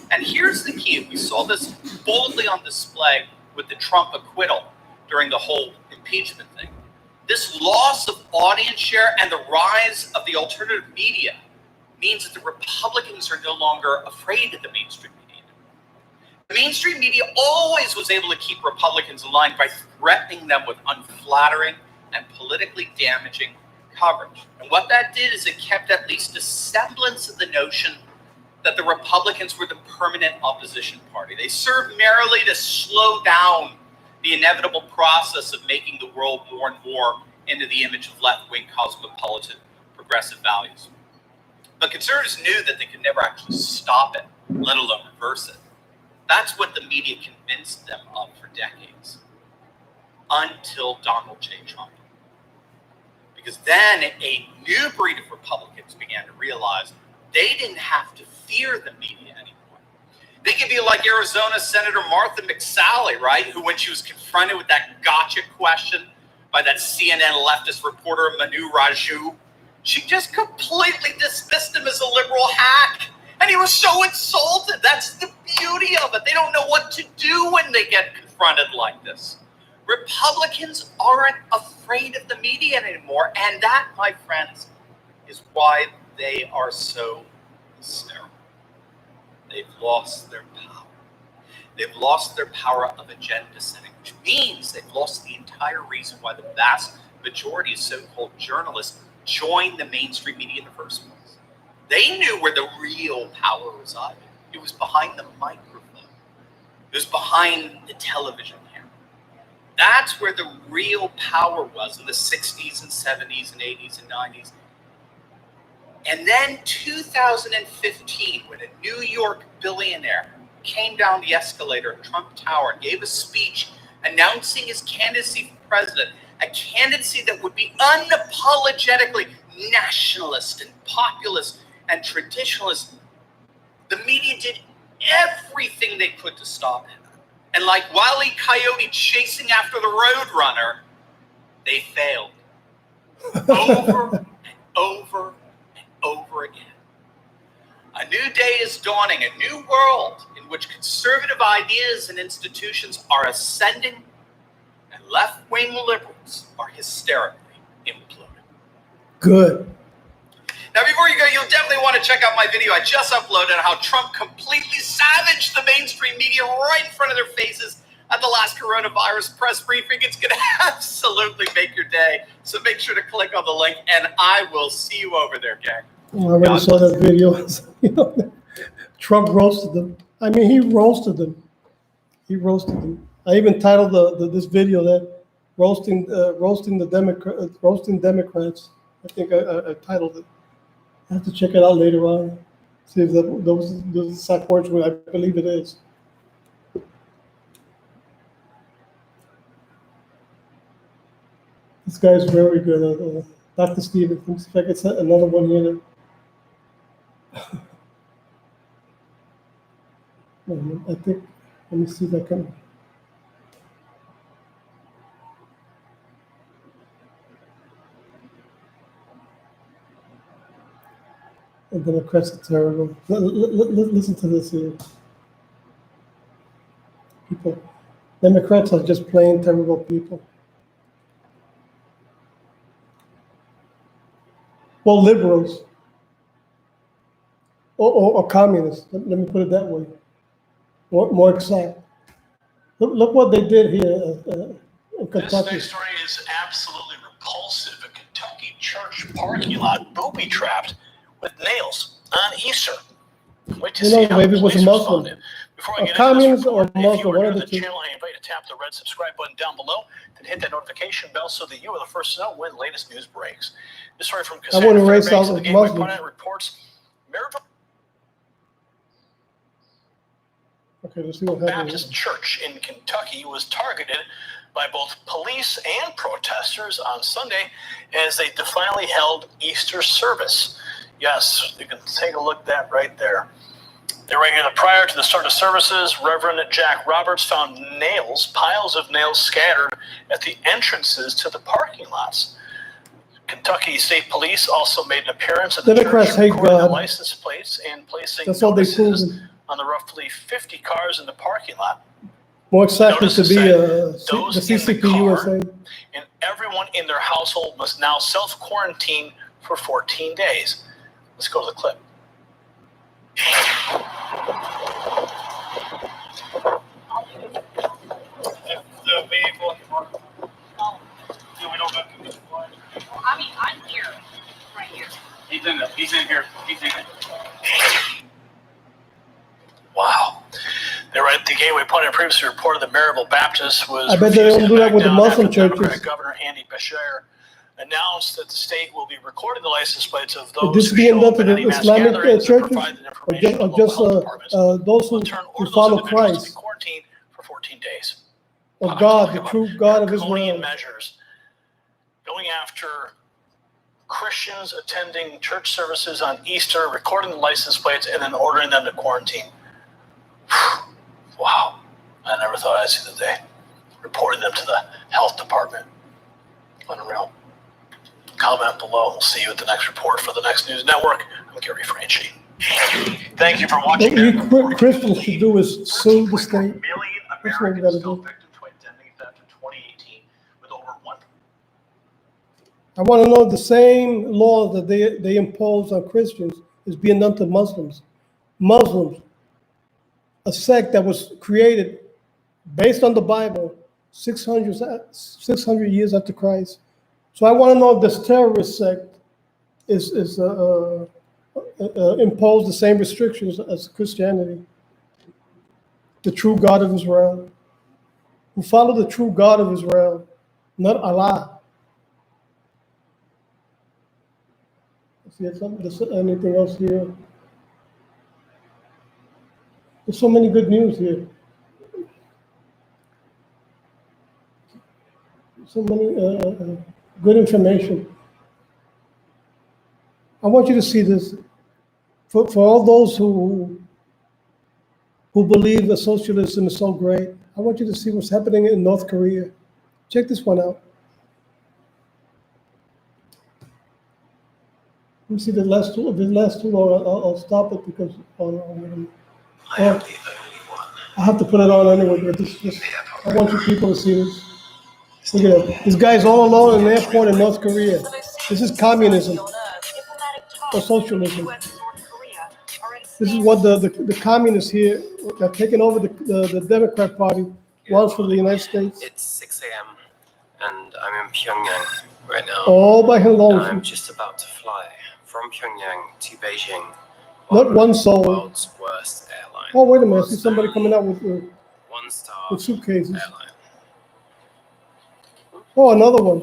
And here's the key. We saw this boldly on display with the Trump acquittal during the whole impeachment thing. This loss of audience share and the rise of the alternative media means that the Republicans are no longer afraid of the mainstream media. The mainstream media always was able to keep Republicans aligned by threatening them with unflattering and politically damaging coverage. And what that did is it kept at least a semblance of the notion that the Republicans were the permanent opposition party. They served merely to slow down the inevitable process of making the world more and more into the image of left-wing cosmopolitan progressive values. But conservatives knew that they could never actually stop it, let alone reverse it. That's what the media convinced them of for decades. until Donald J. Trump. Because then a new breed of Republicans began to realize they didn't have to fear the media anymore. They could be like Arizona Senator Martha McSally, right? Who, when she was confronted with that gotcha question by that CNN leftist reporter, Manu Raju, she just completely dismissed him as a liberal hack. And he was so insulted. That's the beauty of it. They don't know what to do when they get confronted like this. Republicans aren't afraid of the media anymore. And that, my friends, is why they are so hysterical. They've lost their power. They've lost their power of agenda setting, which means they've lost the entire reason why the vast majority of so-called journalists joined the mainstream media in the first place. They knew where the real power resided. It was behind the microphone. It was behind the television camera. That's where the real power was in the 60s and 70s and 80s and 90s. And then 2015, when a New York billionaire came down the escalator at Trump Tower and gave a speech announcing his candidacy for president, a candidacy that would be unapologetically nationalist and populist and traditionalist, the media did everything they could to stop him. And like Wile E. Coyote chasing after the Roadrunner, they failed. Over and over and over again. A new day is dawning, a new world in which conservative ideas and institutions are ascending and left-wing liberals are hysterically imploding. Good. Now, before you go, you'll definitely want to check out my video I just uploaded on how Trump completely savaged the mainstream media right in front of their faces at the last coronavirus press briefing. It's going to absolutely make your day. So make sure to click on the link, and I will see you over there, gang. I already saw that video. Trump roasted them. I mean, he roasted them. He roasted them. I even titled this video that roasting Democrats. I think I titled it. I have to check it out later on. See if those exact words were. I believe it is. This guy is very good. Dr. Stevens. Let me see if I can set another one here. I think, let me see if I can. The Democrats are terrible. Listen to this here. People, Democrats are just plain terrible people. Well, liberals or communists. Let me put it that way. More exact. Look what they did here in Kentucky. This next story is absolutely repulsive. A Kentucky church parking lot booby-trapped with nails on Easter. Wait to see how maybe it was a police Muslim. responded. Before I get into Communist this report, or if you Muslim, are one new of to the the two. channel, I invite you to tap the red subscribe button down below, then hit that notification bell so that you are the first to know when the latest news breaks. This story from I wouldn't Cassandra raise Fairbanks out of the of Gateway Muslims. Pundit reports Maryville Okay, let's see what happens. Baptist Church in Kentucky was targeted by both police and protesters on Sunday as they defiantly held Easter service. Yes, you can take a look at that right there. They're right here. Prior to the start of services, Reverend Jack Roberts found piles of nails scattered at the entrances to the parking lots. Kentucky State Police also made an appearance at the Democrats church, hate recording the God. license plates and placing That's all they notices prove. on the roughly 50 cars in the parking lot. More exactly to Notices be said, the those in the CCP car USA. and everyone in their household must now self-quarantine for 14 days. Let's go to the clip. I mean, I'm here, right here. He's in here. Wow. They're right. The Gateway Pundit previously reported that Maryville Baptist was. I bet they refusing don't to do that back with the down Muslim after Democratic churches. Governor Andy Beshear announced that the state will be recording the license plates of Would those this who be show done up to at the any mass Islamic gatherings and churches, provide the or information to just local health departments. those We'll who turn order those follow individuals to be Christ? quarantined for 14 days. of God, the true God of draconian Israel. measures going after Christians attending church services on Easter, recording the license plates, and then ordering them to quarantine. Wow. I never thought I'd see the day. Reporting them to the health department. Unreal. Comment below. We'll see you at the next report for the Next News Network. I'm Gary Franchi. Thank you for What watching. we Christians should do is sue the state. Million That's what we Americans gotta fell do. victim to identity theft in 2018, with over 1. I want to know the same law that they impose on Christians is being done to Muslims. Muslims, a sect that was created based on the Bible 600 years after Christ. So I want to know if this terrorist sect is impose the same restrictions as Christianity. The true God of Israel. Who follow the true God of Israel, not Allah. There's anything else here? There's so many good news here. So many good information. I want you to see this. For all those who believe that socialism is so great, I want you to see what's happening in North Korea. Check this one out. Let me see the last two. I'll stop it because I have to put it on anyway. But I want you people to see this. Look at that. This guy's all alone in an airport in North Korea. This is communism or socialism. This is what the communists here that are taking over the Democrat Party wants for the United States. It's 6 a.m. and I'm in Pyongyang right now. All by And hello. I'm just about to fly from Pyongyang to Beijing. Not one soul. The world's worst airline. Oh, wait a minute. I see somebody coming out with One-star suitcases. airline. Oh, another one.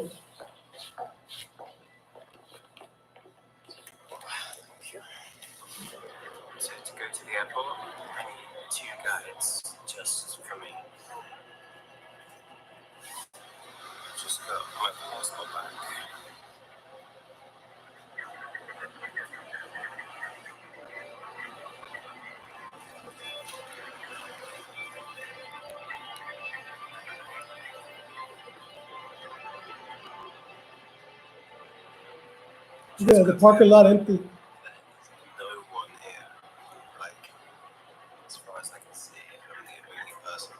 So to go to the airport, I need 2 guides just for me. Just got my passport back. Yeah, the parking lot empty. No one here. Like, as far as I can see, I'm the only person.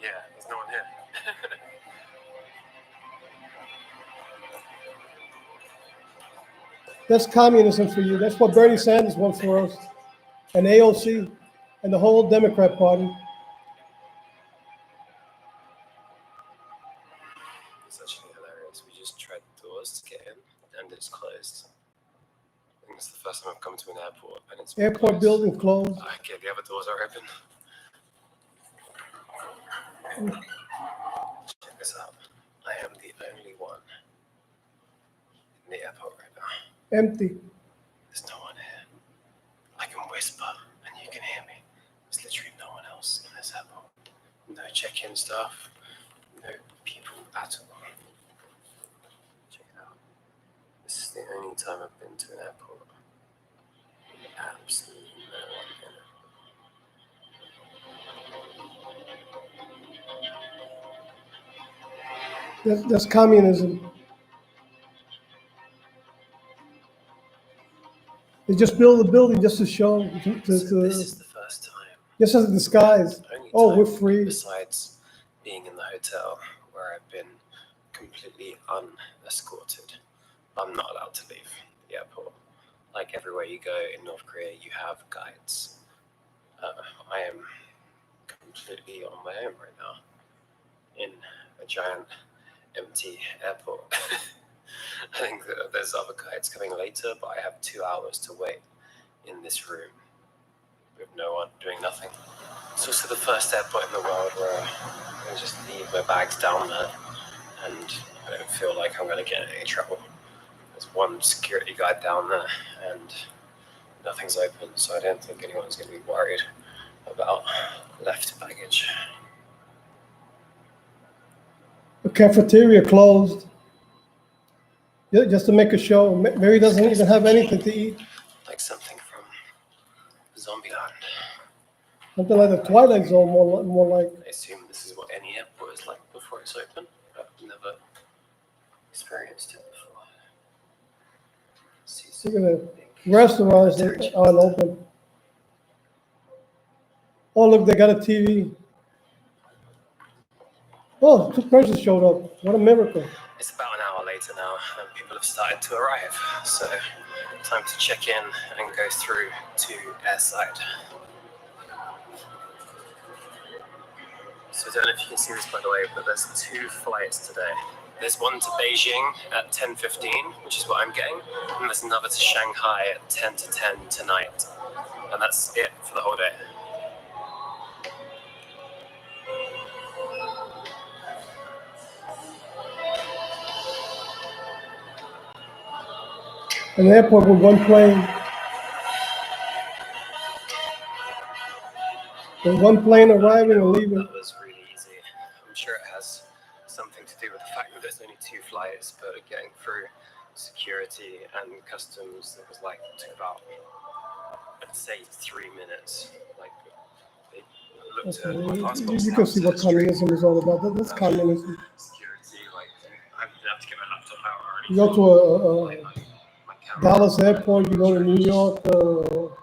Yeah, there's no one here. That's communism for you. That's what Bernie Sanders wants for us. And AOC and the whole Democrat Party. It's actually hilarious. We just tried the doors to get in, and it's closed. I think it's the first time I've come to an airport, and it's been Airport closed. building closed. Okay, the other doors are open. Check this out. I am the only one in the airport right now. Empty. There's no one here. I can whisper, and you can hear me. There's literally no one else in this airport. No check-in staff. No people at all. Check it out. This is the only time I've been to an airport. Absolutely no one in it. That's communism. They just build a building just to show, This is the first time. just as a disguise. Only Oh, time we're free. Besides being in the hotel where I've been completely unescorted. I'm not allowed to leave the airport. Like everywhere you go in North Korea, you have guides. I am completely on my own right now in a giant empty airport. I think that there's other guides coming later, but I have 2 hours to wait in this room with no one doing nothing. It's also the first airport in the world where I can just leave my bags down there and I don't feel like I'm going to get in any trouble. There's one security guard down there and nothing's open, so I don't think anyone's going to be worried about left baggage. The cafeteria closed. Yeah, just to make a show. Mary doesn't even have anything to eat. Like something from Zombieland. Something like the Twilight Zone, more like. I assume this is what any airport is like before it's open. I've never experienced it before. Look at the restaurants that aren't open. Oh, look, they got a TV. Oh, 2 persons showed up. What a miracle. It's about an hour later now, and people have started to arrive. So, time to check in and go through to airside. So I don't know if you can see this, by the way, but there's 2 flights today. There's one to Beijing at 10:15, which is what I'm getting, and there's another to Shanghai at 10 to 10 tonight. And that's it for the whole day. An airport with 1 plane. With 1 plane arriving and leaving. That was really easy. I'm sure it has something to do with the fact that there's only 2 flights, but getting through security and customs, it was like, took about, I'd say 3 minutes. Like, they looked at my passport. You can see what communism is all about. That's communism. Security, like, I didn't have to get my laptop out or You anything. go to a Dallas airport, you go to New York, or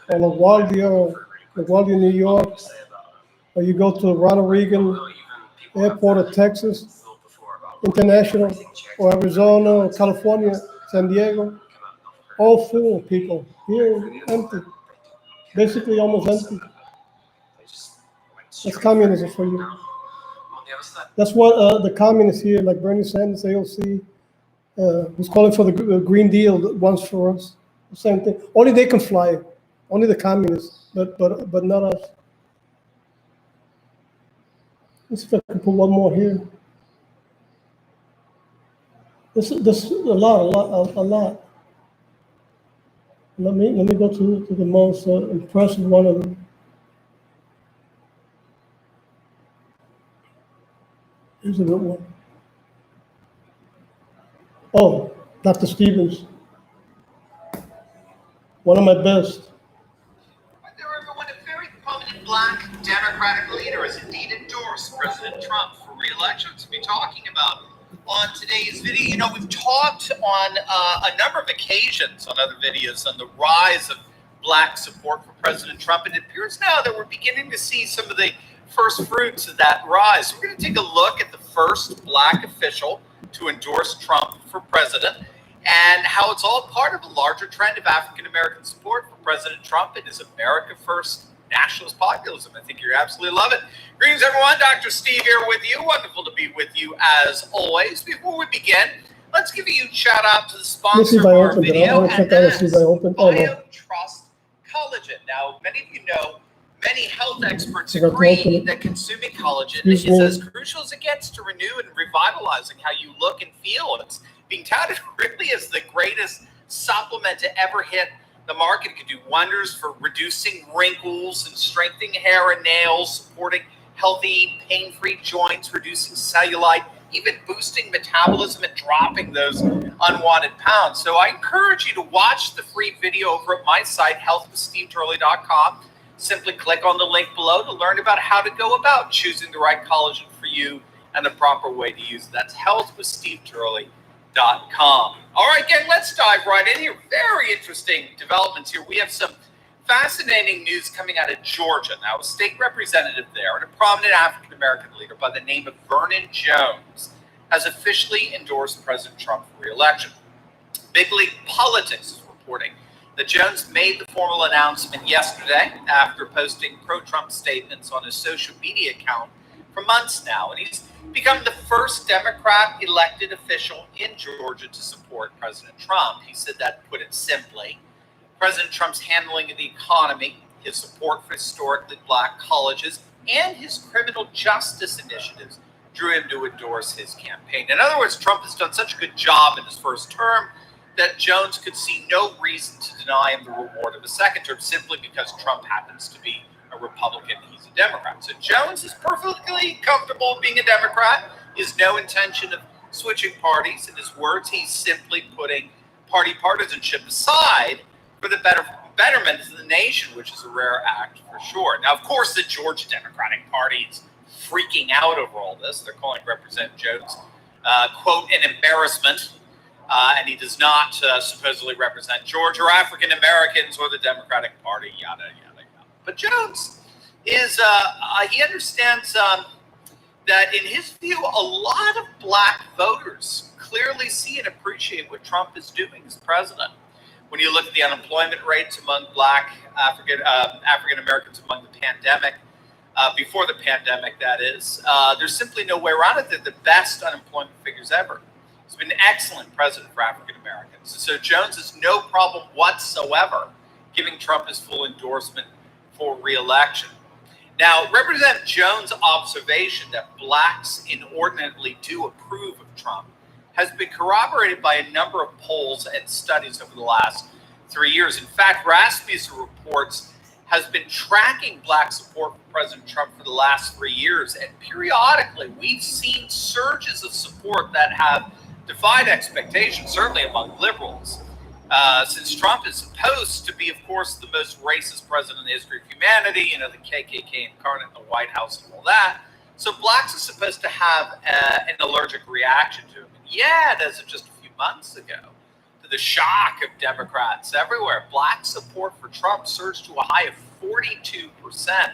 LaGuardia, New York, or you go to Ronald Reagan Airport of Texas, International, or Arizona, or California, San Diego, all full of people. Here, empty. Basically almost empty. That's communism for you. That's what the communists here, like Bernie Sanders, AOC, who's calling for the Green Deal once for us. Same thing. Only they can fly. Only the communists, but not us. Let's see if I can put one more here. This a lot. Let me go to the most impressive one of them. Here's a good one. Oh, Dr. Stevens. One of my best. There, everyone, a very prominent Black Democratic leader has indeed endorsed President Trump for re-election. To be talking about on today's video, you know, we've talked on a number of occasions on other videos on the rise of Black support for President Trump, and it appears now that we're beginning to see some of the first fruits of that rise. We're going to take a look at the first Black official to endorse Trump for president, and how it's all part of a larger trend of African-American support for President Trump and his America First nationalist populism. I think you absolutely love it. Greetings, everyone. Dr. Steve here with you. Wonderful to be with you as always. Before we begin, let's give a huge shout out to the sponsor of our video, and that's BioTrust Collagen. Now, many of you know, many health experts agree that consuming collagen is as crucial as it gets to renew and revitalizing how you look and feel. It's being touted really as the greatest supplement to ever hit the market. It can do wonders for reducing wrinkles and strengthening hair and nails, supporting healthy, pain-free joints, reducing cellulite, even boosting metabolism and dropping those unwanted pounds. So I encourage you to watch the free video over at my site, healthwithsteveturley.com. Simply click on the link below to learn about how to go about choosing the right collagen for you and the proper way to use it. That's healthwithsteveturley.com. All right, gang, let's dive right in here. Very interesting developments here. We have some fascinating news coming out of Georgia. Now, a state representative there and a prominent African-American leader by the name of Vernon Jones has officially endorsed President Trump for re-election. Big League Politics is reporting that Jones made the formal announcement yesterday after posting pro-Trump statements on his social media account for months now. And he's become the first Democrat elected official in Georgia to support President Trump. He said that, put it simply, President Trump's handling of the economy, his support for historically Black colleges, and his criminal justice initiatives drew him to endorse his campaign. In other words, Trump has done such a good job in his first term that Jones could see no reason to deny him the reward of a second term simply because Trump happens to be a Republican. He's a Democrat. So Jones is perfectly comfortable being a Democrat, is no intention of switching parties. In his words, he's simply putting party partisanship aside for the betterment of the nation, which is a rare act for sure. Now, of course, the Georgia Democratic Party is freaking out over all this. They're calling Representative Jones, quote, an embarrassment. And he does not supposedly represent Georgia or African Americans or the Democratic Party, yada, yada, yada. But Jones is, he understands that in his view, a lot of black voters clearly see and appreciate what Trump is doing as president. When you look at the unemployment rates among black African Americans among the pandemic, before the pandemic, that is, there's simply no way around it. They're the best unemployment figures ever. He's been an excellent president for African Americans. So Jones has no problem whatsoever giving Trump his full endorsement for re-election. Now, Representative Jones' observation that blacks inordinately do approve of Trump has been corroborated by a number of polls and studies over the last 3 years. In fact, Rasmussen reports has been tracking black support for President Trump for the last 3 years, and periodically we've seen surges of support that have defied expectations, certainly among liberals. Since Trump is supposed to be, of course, the most racist president in the history of humanity, you know, the KKK incarnate in the White House and all that. So blacks are supposed to have an allergic reaction to him. And yet, as of just a few months ago, to the shock of Democrats everywhere, black support for Trump surged to a high of 42%.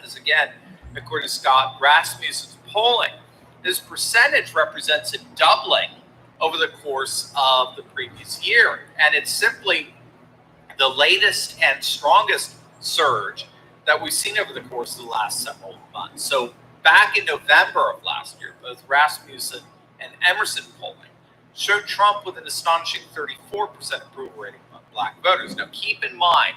This, again, according to Scott Rasmussen's polling. This percentage represents a doubling over the course of the previous year. And it's simply the latest and strongest surge that we've seen over the course of the last several months. So back in November of last year, both Rasmussen and Emerson polling showed Trump with an astonishing 34% approval rating among black voters. Now, keep in mind,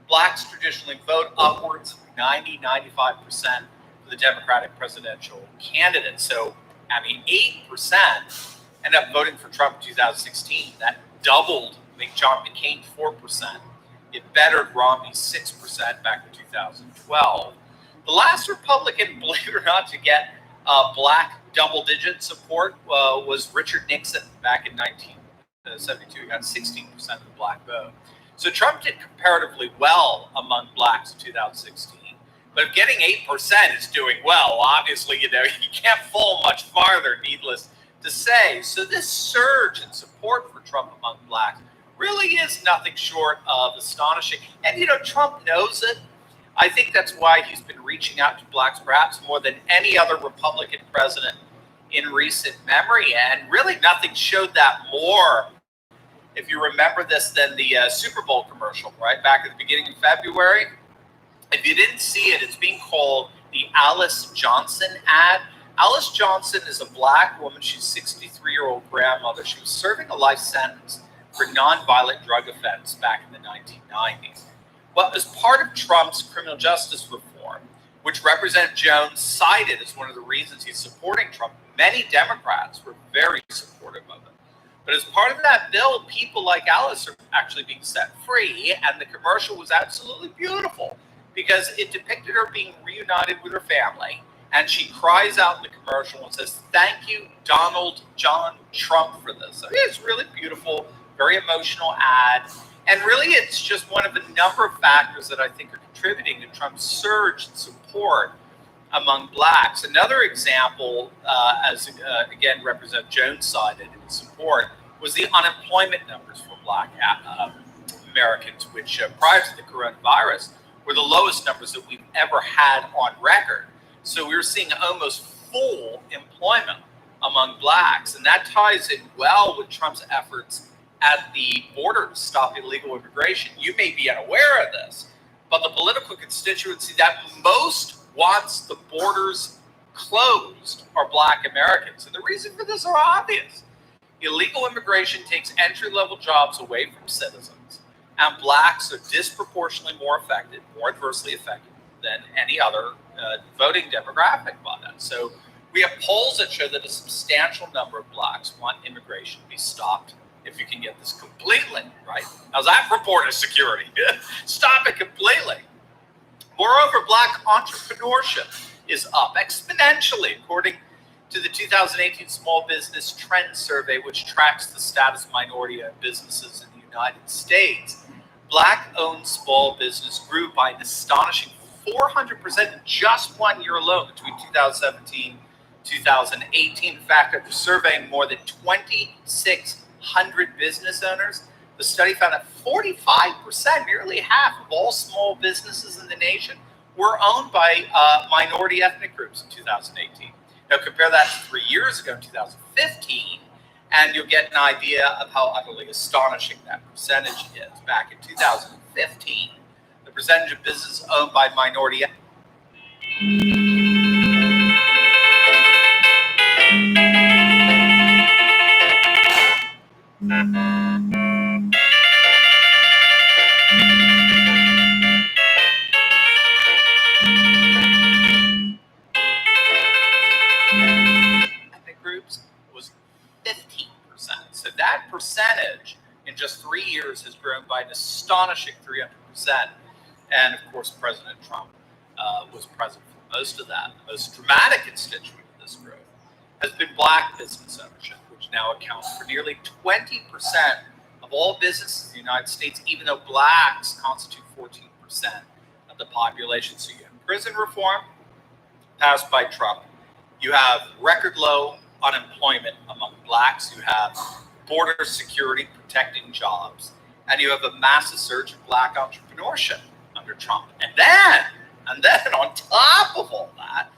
blacks traditionally vote upwards of 90-95% for the Democratic presidential candidate. So, 8% end up voting for Trump in 2016. That doubled John McCain 4%. It bettered Romney 6% back in 2012. The last Republican, believe it or not, to get black double-digit support was Richard Nixon back in 1972. He got 16% of the black vote. So Trump did comparatively well among blacks in 2016. But if getting 8% is doing well, obviously, you can't fall much farther, needless to say. So this surge in support for Trump among blacks really is nothing short of astonishing. And, Trump knows it. I think that's why he's been reaching out to blacks perhaps more than any other Republican president in recent memory. And really nothing showed that more, if you remember this, than the Super Bowl commercial, right? Back at the beginning of February. If you didn't see it, it's being called the Alice Johnson ad. Alice Johnson is a black woman. She's a 63-year-old grandmother. She was serving a life sentence for nonviolent drug offense back in the 1990s. Well, as part of Trump's criminal justice reform, which Representative Jones cited as one of the reasons he's supporting Trump, many Democrats were very supportive of it. But as part of that bill, people like Alice are actually being set free, and the commercial was absolutely beautiful because it depicted her being reunited with her family. And she cries out in the commercial and says, "Thank you, Donald John Trump, for this." So it's really beautiful, very emotional ad. And really, it's just one of a number of factors that I think are contributing to Trump's surge in support among blacks. Another example, again, Representative Jones cited in support, was the unemployment numbers for black Americans, which prior to the coronavirus were the lowest numbers that we've ever had on record. So we were seeing almost full employment among blacks. And that ties in well with Trump's efforts at the border to stop illegal immigration. You may be unaware of this, but the political constituency that most wants the borders closed are black Americans. And the reason for this are obvious. Illegal immigration takes entry-level jobs away from citizens, and blacks are disproportionately more affected, more adversely affected than any other voting demographic by that. So we have polls that show that a substantial number of blacks want immigration to be stopped if you can get this completely, right? How's that for border security? Stop it completely. Moreover, black entrepreneurship is up exponentially, according to the 2018 Small Business Trend Survey, which tracks the status of minority-owned businesses in the United States, Black-owned small business grew by an astonishing 400% in just 1 year alone between 2017 and 2018. In fact, after surveying more than 2,600 business owners, the study found that 45%, nearly half of all small businesses in the nation, were owned by minority ethnic groups in 2018. Now compare that to 3 years ago, in 2015, and you'll get an idea of how utterly astonishing that percentage is. Back in 2015, the percentage of businesses owned by minority ethnic groups was 15%. So that percentage in just 3 years has grown by an astonishing 300%. And of course, President Trump was present for most of that. The most dramatic constituent of this growth has been Black business ownership, which now accounts for nearly 20% of all businesses in the United States, even though Blacks constitute 14% of the population. So you have prison reform passed by Trump. You have record low unemployment among Blacks. You have border security protecting jobs. And you have a massive surge in Black entrepreneurship under Trump. And then on top of all that,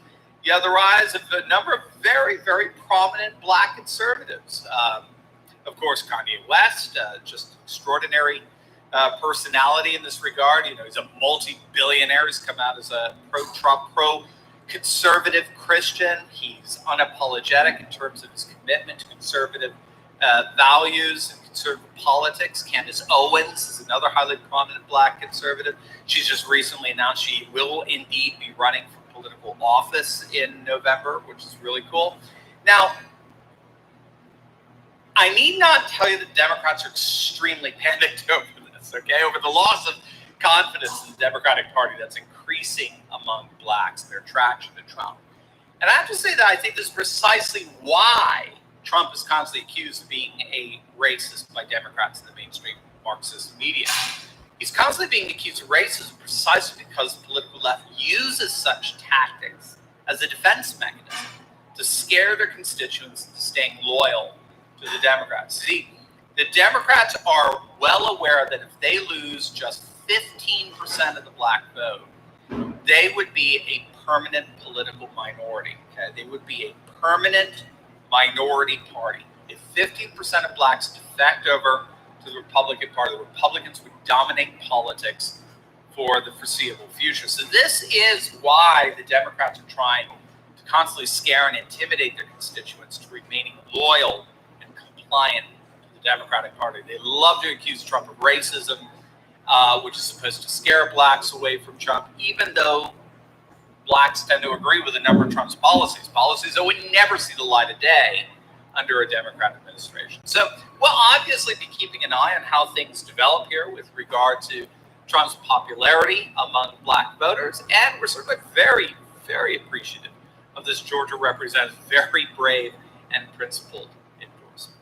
you have the rise of a number of very, very prominent Black conservatives. Of course, Kanye West, just extraordinary personality in this regard. You know, he's a multi-billionaire. He's come out as a pro-Trump, pro-conservative Christian. He's unapologetic in terms of his commitment to conservative values and conservative politics. Candace Owens is another highly prominent Black conservative. She's just recently announced she will indeed be running for political office in November, which is really cool. Now, I need not tell you that Democrats are extremely panicked over this, okay? Over the loss of confidence in the Democratic Party that's increasing among Blacks, their traction to Trump. And I have to say that I think this is precisely why Trump is constantly accused of being a racist by Democrats in the mainstream Marxist media. He's constantly being accused of racism precisely because the political left uses such tactics as a defense mechanism to scare their constituents into staying loyal to the Democrats. See, the Democrats are well aware that if they lose just 15% of the Black vote, they would be a permanent political minority. Okay? They would be a permanent minority party. If 15% of Blacks defect over to the Republican Party, the Republicans would dominate politics for the foreseeable future. So this is why the Democrats are trying to constantly scare and intimidate their constituents to remaining loyal and compliant to the Democratic Party. They love to accuse Trump of racism, which is supposed to scare Blacks away from Trump, even though Blacks tend to agree with a number of Trump's policies that would never see the light of day under a Democrat administration. So we'll obviously be keeping an eye on how things develop here with regard to Trump's popularity among Black voters, and we're certainly very, very appreciative of this Georgia representative's very brave and principled endorsement.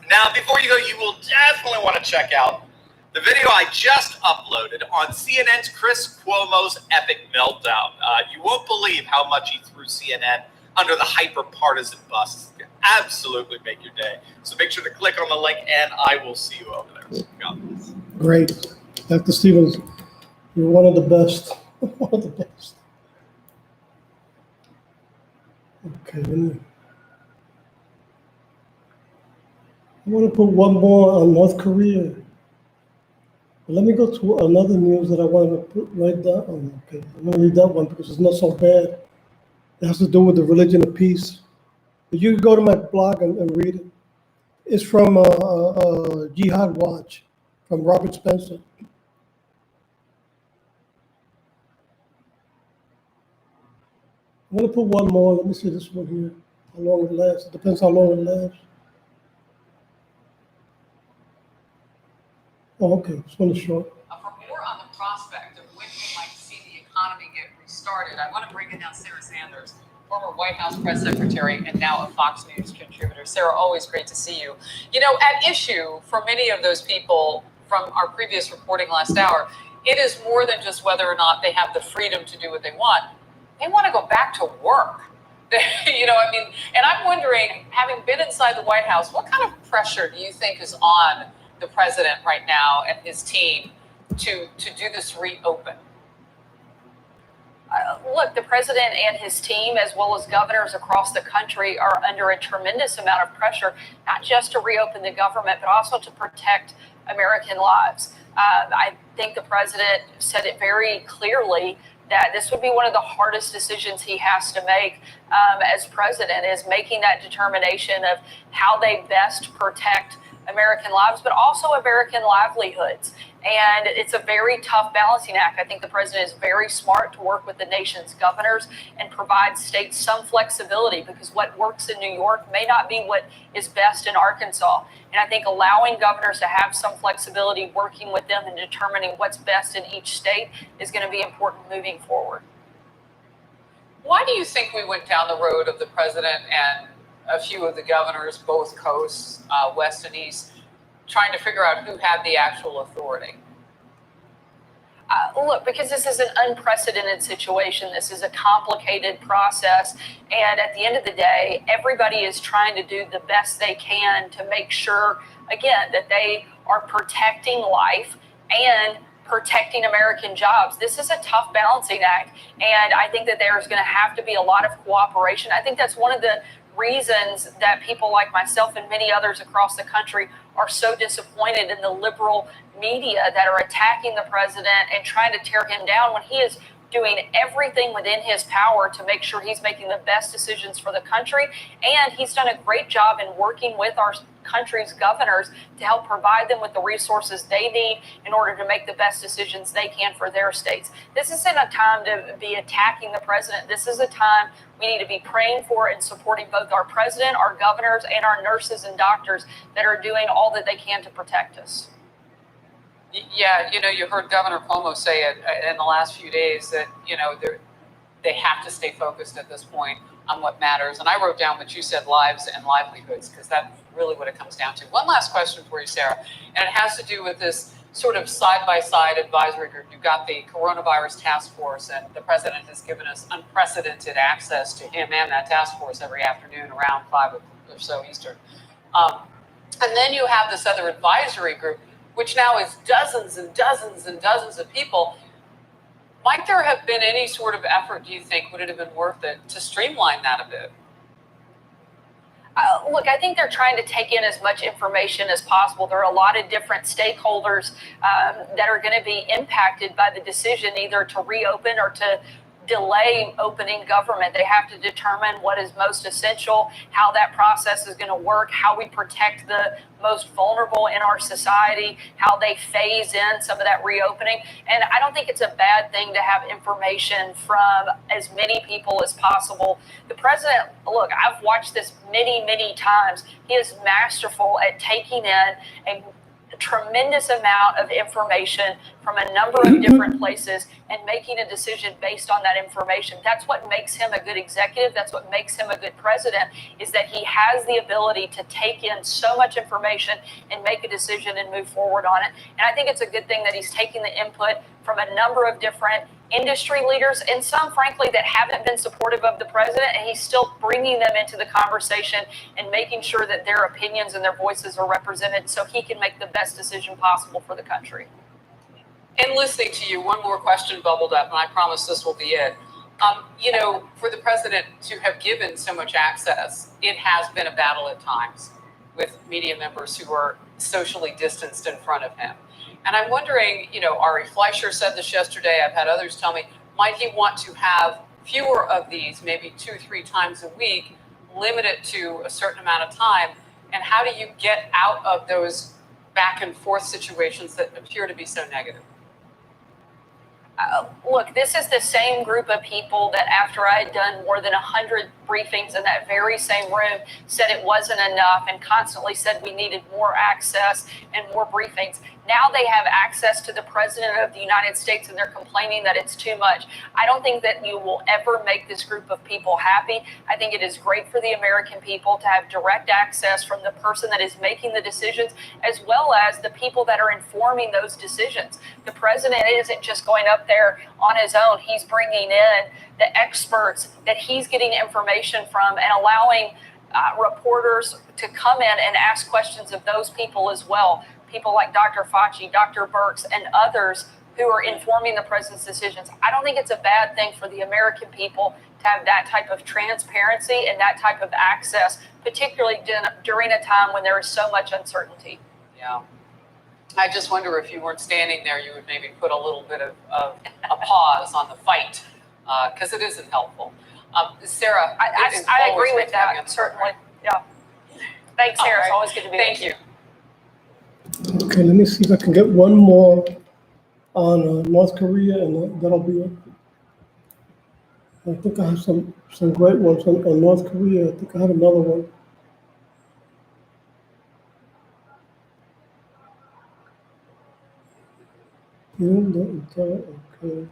Now, before you go, you will definitely want to check out the video I just uploaded on CNN's Chris Cuomo's epic meltdown. You won't believe how much he threw CNN under the hyper-partisan bus. Absolutely make your day. So make sure to click on the link, and I will see you over there. God bless. Great. Dr. Stevens, you're one of the best. One of the best. Okay. I want to put one more on North Korea. Let me go to another news that I wanted to put right down. Okay, I'm going to read that one because it's not so bad. It has to do with the religion of peace. But you can go to my blog and read it. It's from Jihad Watch, from Robert Spencer. I'm going to put one more. Let me see this one here. How long it lasts. It depends how long it lasts. Oh, okay. This one is short. For more on the prospect of when we might see the economy get restarted, I want to bring in now Sarah Sanders, former White House press secretary and now a Fox News contributor. Sarah, always great to see you. You know, at issue for many of those people from our previous reporting last hour, it is more than just whether or not they have the freedom to do what they want. They want to go back to work. You know, I mean, and I'm wondering, having been inside the White House, what kind of pressure do you think is on the president right now and his team to do this reopen? Look, the president and his team, as well as governors across the country, are under a tremendous amount of pressure, not just to reopen the government, but also to protect American lives. I think the president said it very clearly that this would be one of the hardest decisions he has to make as president, is making that determination of how they best protect American lives, but also American livelihoods. And it's a very tough balancing act. I think the president is very smart to work with the nation's governors and provide states some flexibility, because what works in New York may not be what is best in Arkansas. And I think allowing governors to have some flexibility, working with them and determining what's best in each state, is going to be important moving forward. Why do you think we went down the road of the president and a few of the governors, both coasts, west and east, trying to figure out who had the actual authority? Look, because this is an unprecedented situation. This is a complicated process. And at the end of the day, everybody is trying to do the best they can to make sure, again, that they are protecting life and protecting American jobs. This is a tough balancing act. And I think that there's going to have to be a lot of cooperation. I think that's one of the reasons that people like myself and many others across the country are so disappointed in the liberal media that are attacking the president and trying to tear him down, when he is doing everything within his power to make sure he's making the best decisions for the country. And he's done a great job in working with our country's governors to help provide them with the resources they need in order to make the best decisions they can for their states. This isn't a time to be attacking the president. This is a time we need to be praying for and supporting both our president, our governors, and our nurses and doctors that are doing all that they can to protect us. Yeah, you know, you heard Governor Cuomo say it in the last few days that, you know, they have to stay focused at this point on what matters. And I wrote down what you said, lives and livelihoods, because that's really what it comes down to. One last question for you, Sarah, and it has to do with this sort of side-by-side advisory group. You've got the coronavirus task force, and the president has given us unprecedented access to him and that task force every afternoon around 5 or so Eastern. And then you have this other advisory group, which now is dozens and dozens and dozens of people. Might there have been any sort of effort, do you think, would it have been worth it to streamline that a bit? Look, I think they're trying to take in as much information as possible. There are a lot of different stakeholders that are going to be impacted by the decision either to reopen or to delay opening government. They have to determine what is most essential, how that process is going to work, how we protect the most vulnerable in our society, how they phase in some of that reopening. And I don't think it's a bad thing to have information from as many people as possible. The president, look, I've watched this many, many times. He is masterful at taking in a tremendous amount of information from a number of different places and making a decision based on that information. That's what makes him a good executive. That's what makes him a good president, is that he has the ability to take in so much information and make a decision and move forward on it. And I think it's a good thing that he's taking the input from a number of different industry leaders, and some, frankly, that haven't been supportive of the president, and he's still bringing them into the conversation and making sure that their opinions and their voices are represented so he can make the best decision possible for the country. And listening to you, one more question bubbled up, and I promise this will be it. You know, for the president to have given so much access, it has been a battle at times with media members who are socially distanced in front of him. And I'm wondering, you know, Ari Fleischer said this yesterday, I've had others tell me, might he want to have fewer of these, maybe 2-3 times a week, limit it to a certain amount of time? And how do you get out of those back and forth situations that appear to be so negative? Look, this is the same group of people that after I had done more than 100 briefings in that very same room said it wasn't enough and constantly said we needed more access and more briefings. Now they have access to the President of the United States and they're complaining that it's too much. I don't think that you will ever make this group of people happy. I think it is great for the American people to have direct access from the person that is making the decisions, as well as the people that are informing those decisions. The president isn't just going up there on his own. He's bringing in the experts that he's getting information from and allowing reporters to come in and ask questions of those people as well. People like Dr. Fauci, Dr. Birx, and others who are informing the president's decisions. I don't think it's a bad thing for the American people to have that type of transparency and that type of access, particularly during a time when there is so much uncertainty. Yeah. I just wonder if you weren't standing there, you would maybe put a little bit of a pause on the fight, because it isn't helpful. Sarah, I agree with that, certainly. Yeah. Thanks, Sarah. It's always good to be with you. Okay, let me see if I can get one more on North Korea, and that'll be it. I think I have some great ones on North Korea. I think I have another one. Okay.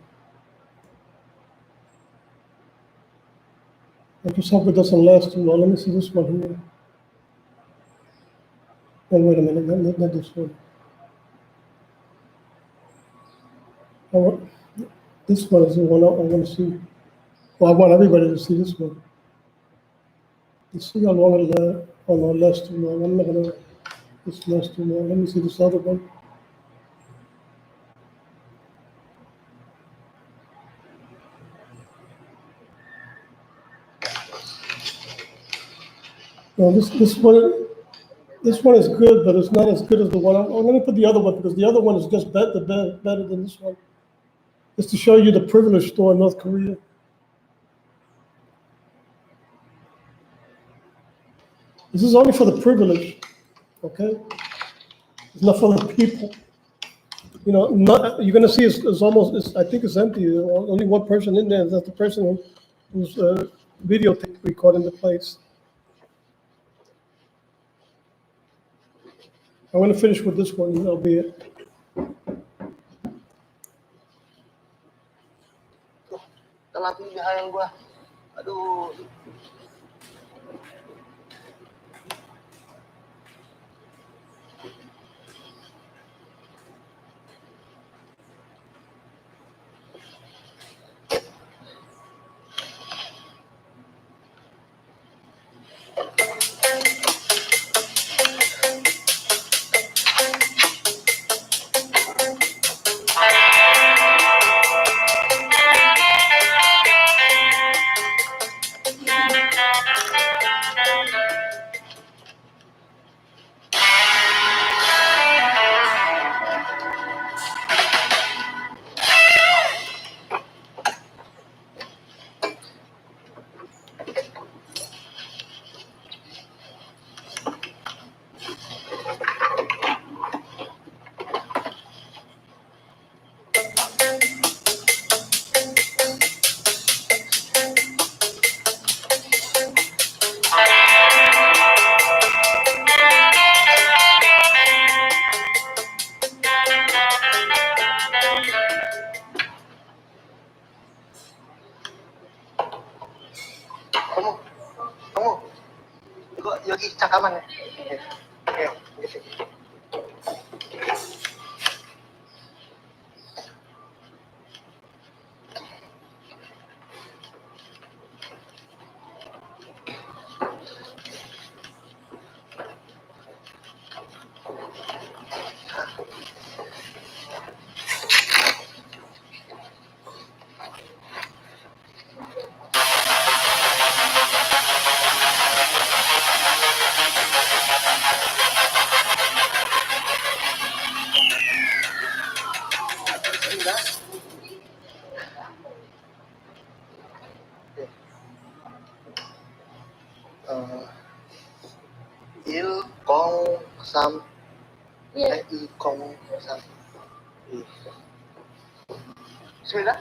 I just hope it doesn't last too long. Let me see this one here. Oh, wait a minute, not this one. This one is the one I want to see. Well, I want everybody to see this one. Let's see how long it lasts too long. I'm not going to this last too long. Let me see this other one. No, this one is good, but it's not as good as the one. Let me put the other one, because the other one is just better than this one. It's to show you the privilege store in North Korea. This is only for the privilege, okay? It's not for the people. You know, you're going to see it's almost, I think it's empty. Only one person in there. That's the person who's video recording the place. I'm going to finish with this one, and that'll be it. Telat nih BHL gua. Aduh. Yogi cakaman ya. Oke, gitu. Il Kong Sam I Kong Sam Bismillah.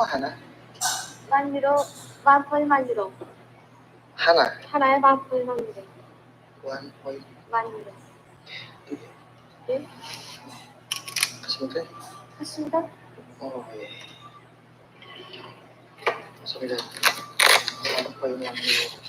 하나? 만유로 1.1만유로 하나. 하나에 1.1만유로 1 만유로 예? 하시면 돼? 하십니다. 예. 감사합니다. 1.1만유로.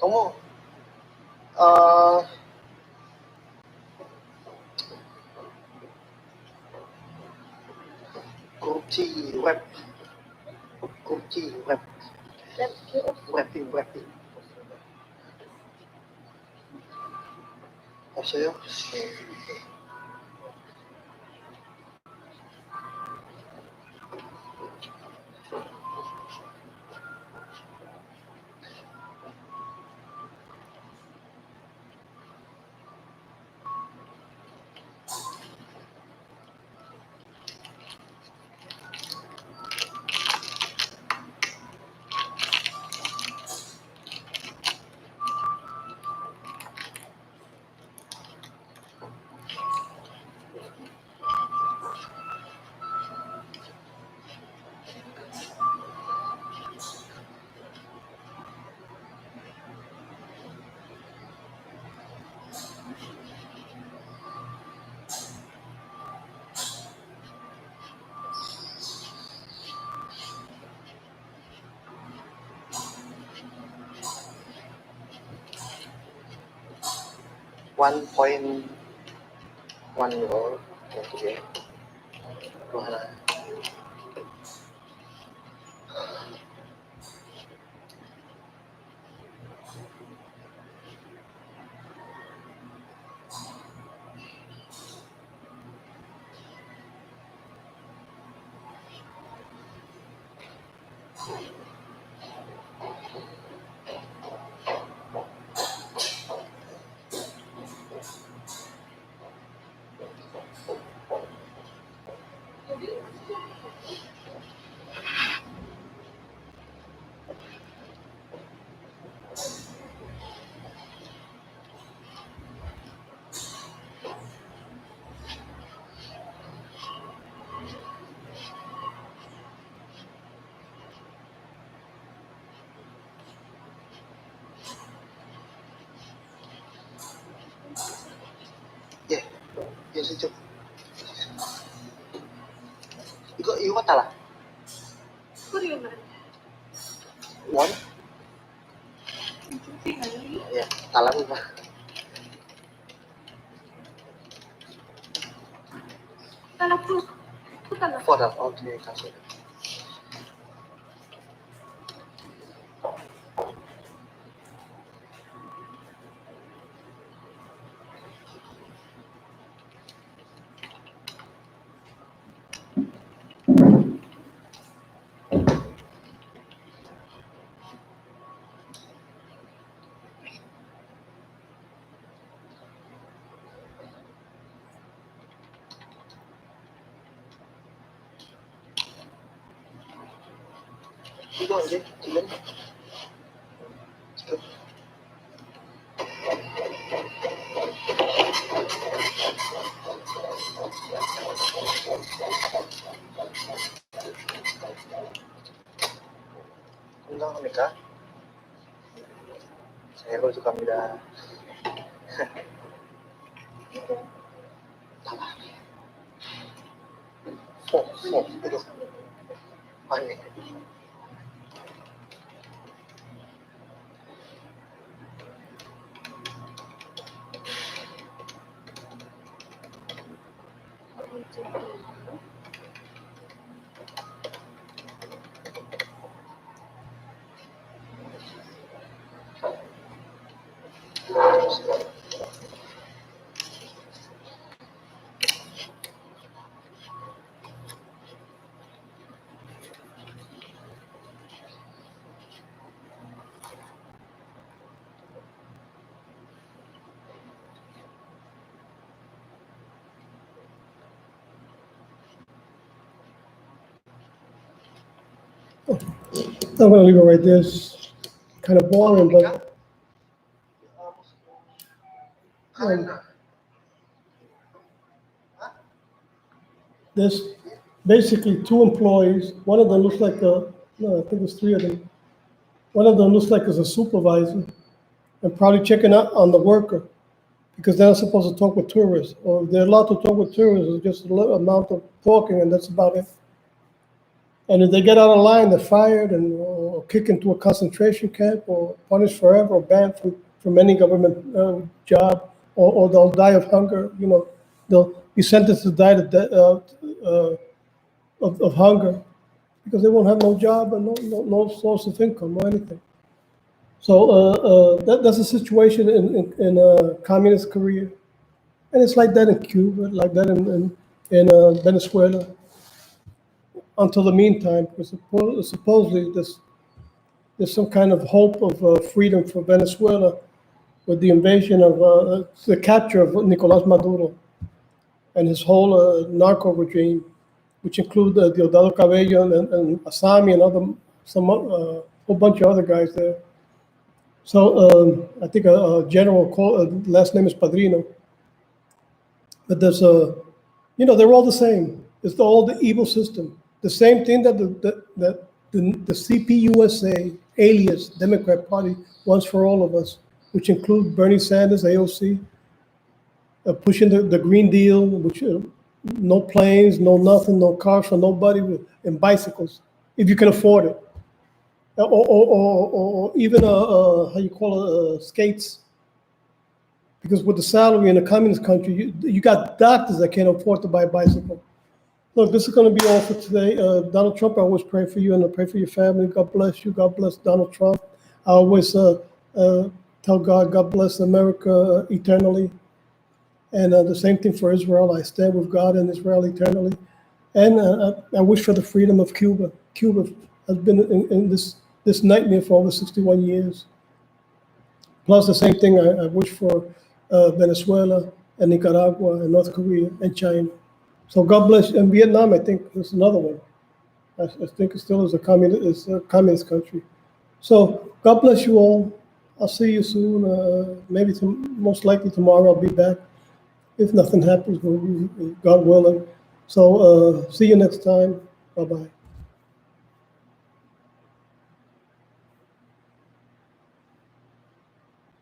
Tunggu. Korupsi web. Korupsi web. Webing. 없어요? $1.1 오케이. 또 하나. 예, 진짜. 이거 달라. 그리우면 원? 예, 달랍니다. 달라 푸 달라. $4. 오케이, 감사합니다. 이거 이제 지금 건강합니까? saya bersukamida. itu panik. I'm gonna leave it right there. It's kind of boring, but there's basically two employees. One of them looks like no, I think it's three of them. One of them looks like it's a supervisor and probably checking out on the worker because they're not supposed to talk with tourists, or if they're allowed to talk with tourists, it's just a little amount of talking and that's about it. And if they get out of line, they're fired and or kicked into a concentration camp or punished forever or banned from any government job, or they'll die of hunger. You know, they'll be sentenced to die of hunger because they won't have no job and no source of income or anything. So that's the situation in communist Korea, and it's like that in Cuba, like that in Venezuela. Until the meantime, because supposedly there's some kind of hope of freedom for Venezuela with the invasion of the capture of Nicolás Maduro and his whole narco regime, which include Diosdado Cabello and Asami and whole bunch of other guys there. So I think a general last name is Padrino, but there's they're all the same. It's all the evil system. The same thing that the CPUSA, alias Democrat Party, wants for all of us, which include Bernie Sanders, AOC, pushing the Green Deal, which no planes, no nothing, no cars for nobody, and bicycles, if you can afford it, or even how you call it, skates, because with the salary in a communist country, you got doctors that can't afford to buy a bicycle. Look, this is going to be all for today. Donald Trump, I always pray for you and I pray for your family. God bless you. God bless Donald Trump. I always tell God, God bless America eternally. And the same thing for Israel. I stand with God and Israel eternally. And I wish for the freedom of Cuba. Cuba has been in this nightmare for over 61 years. Plus the same thing I wish for Venezuela and Nicaragua and North Korea and China. So God bless, and Vietnam, I think is another one. I think it still is a communist country. So God bless you all. I'll see you soon. Maybe most likely tomorrow I'll be back. If nothing happens, God willing. So see you next time. Bye-bye.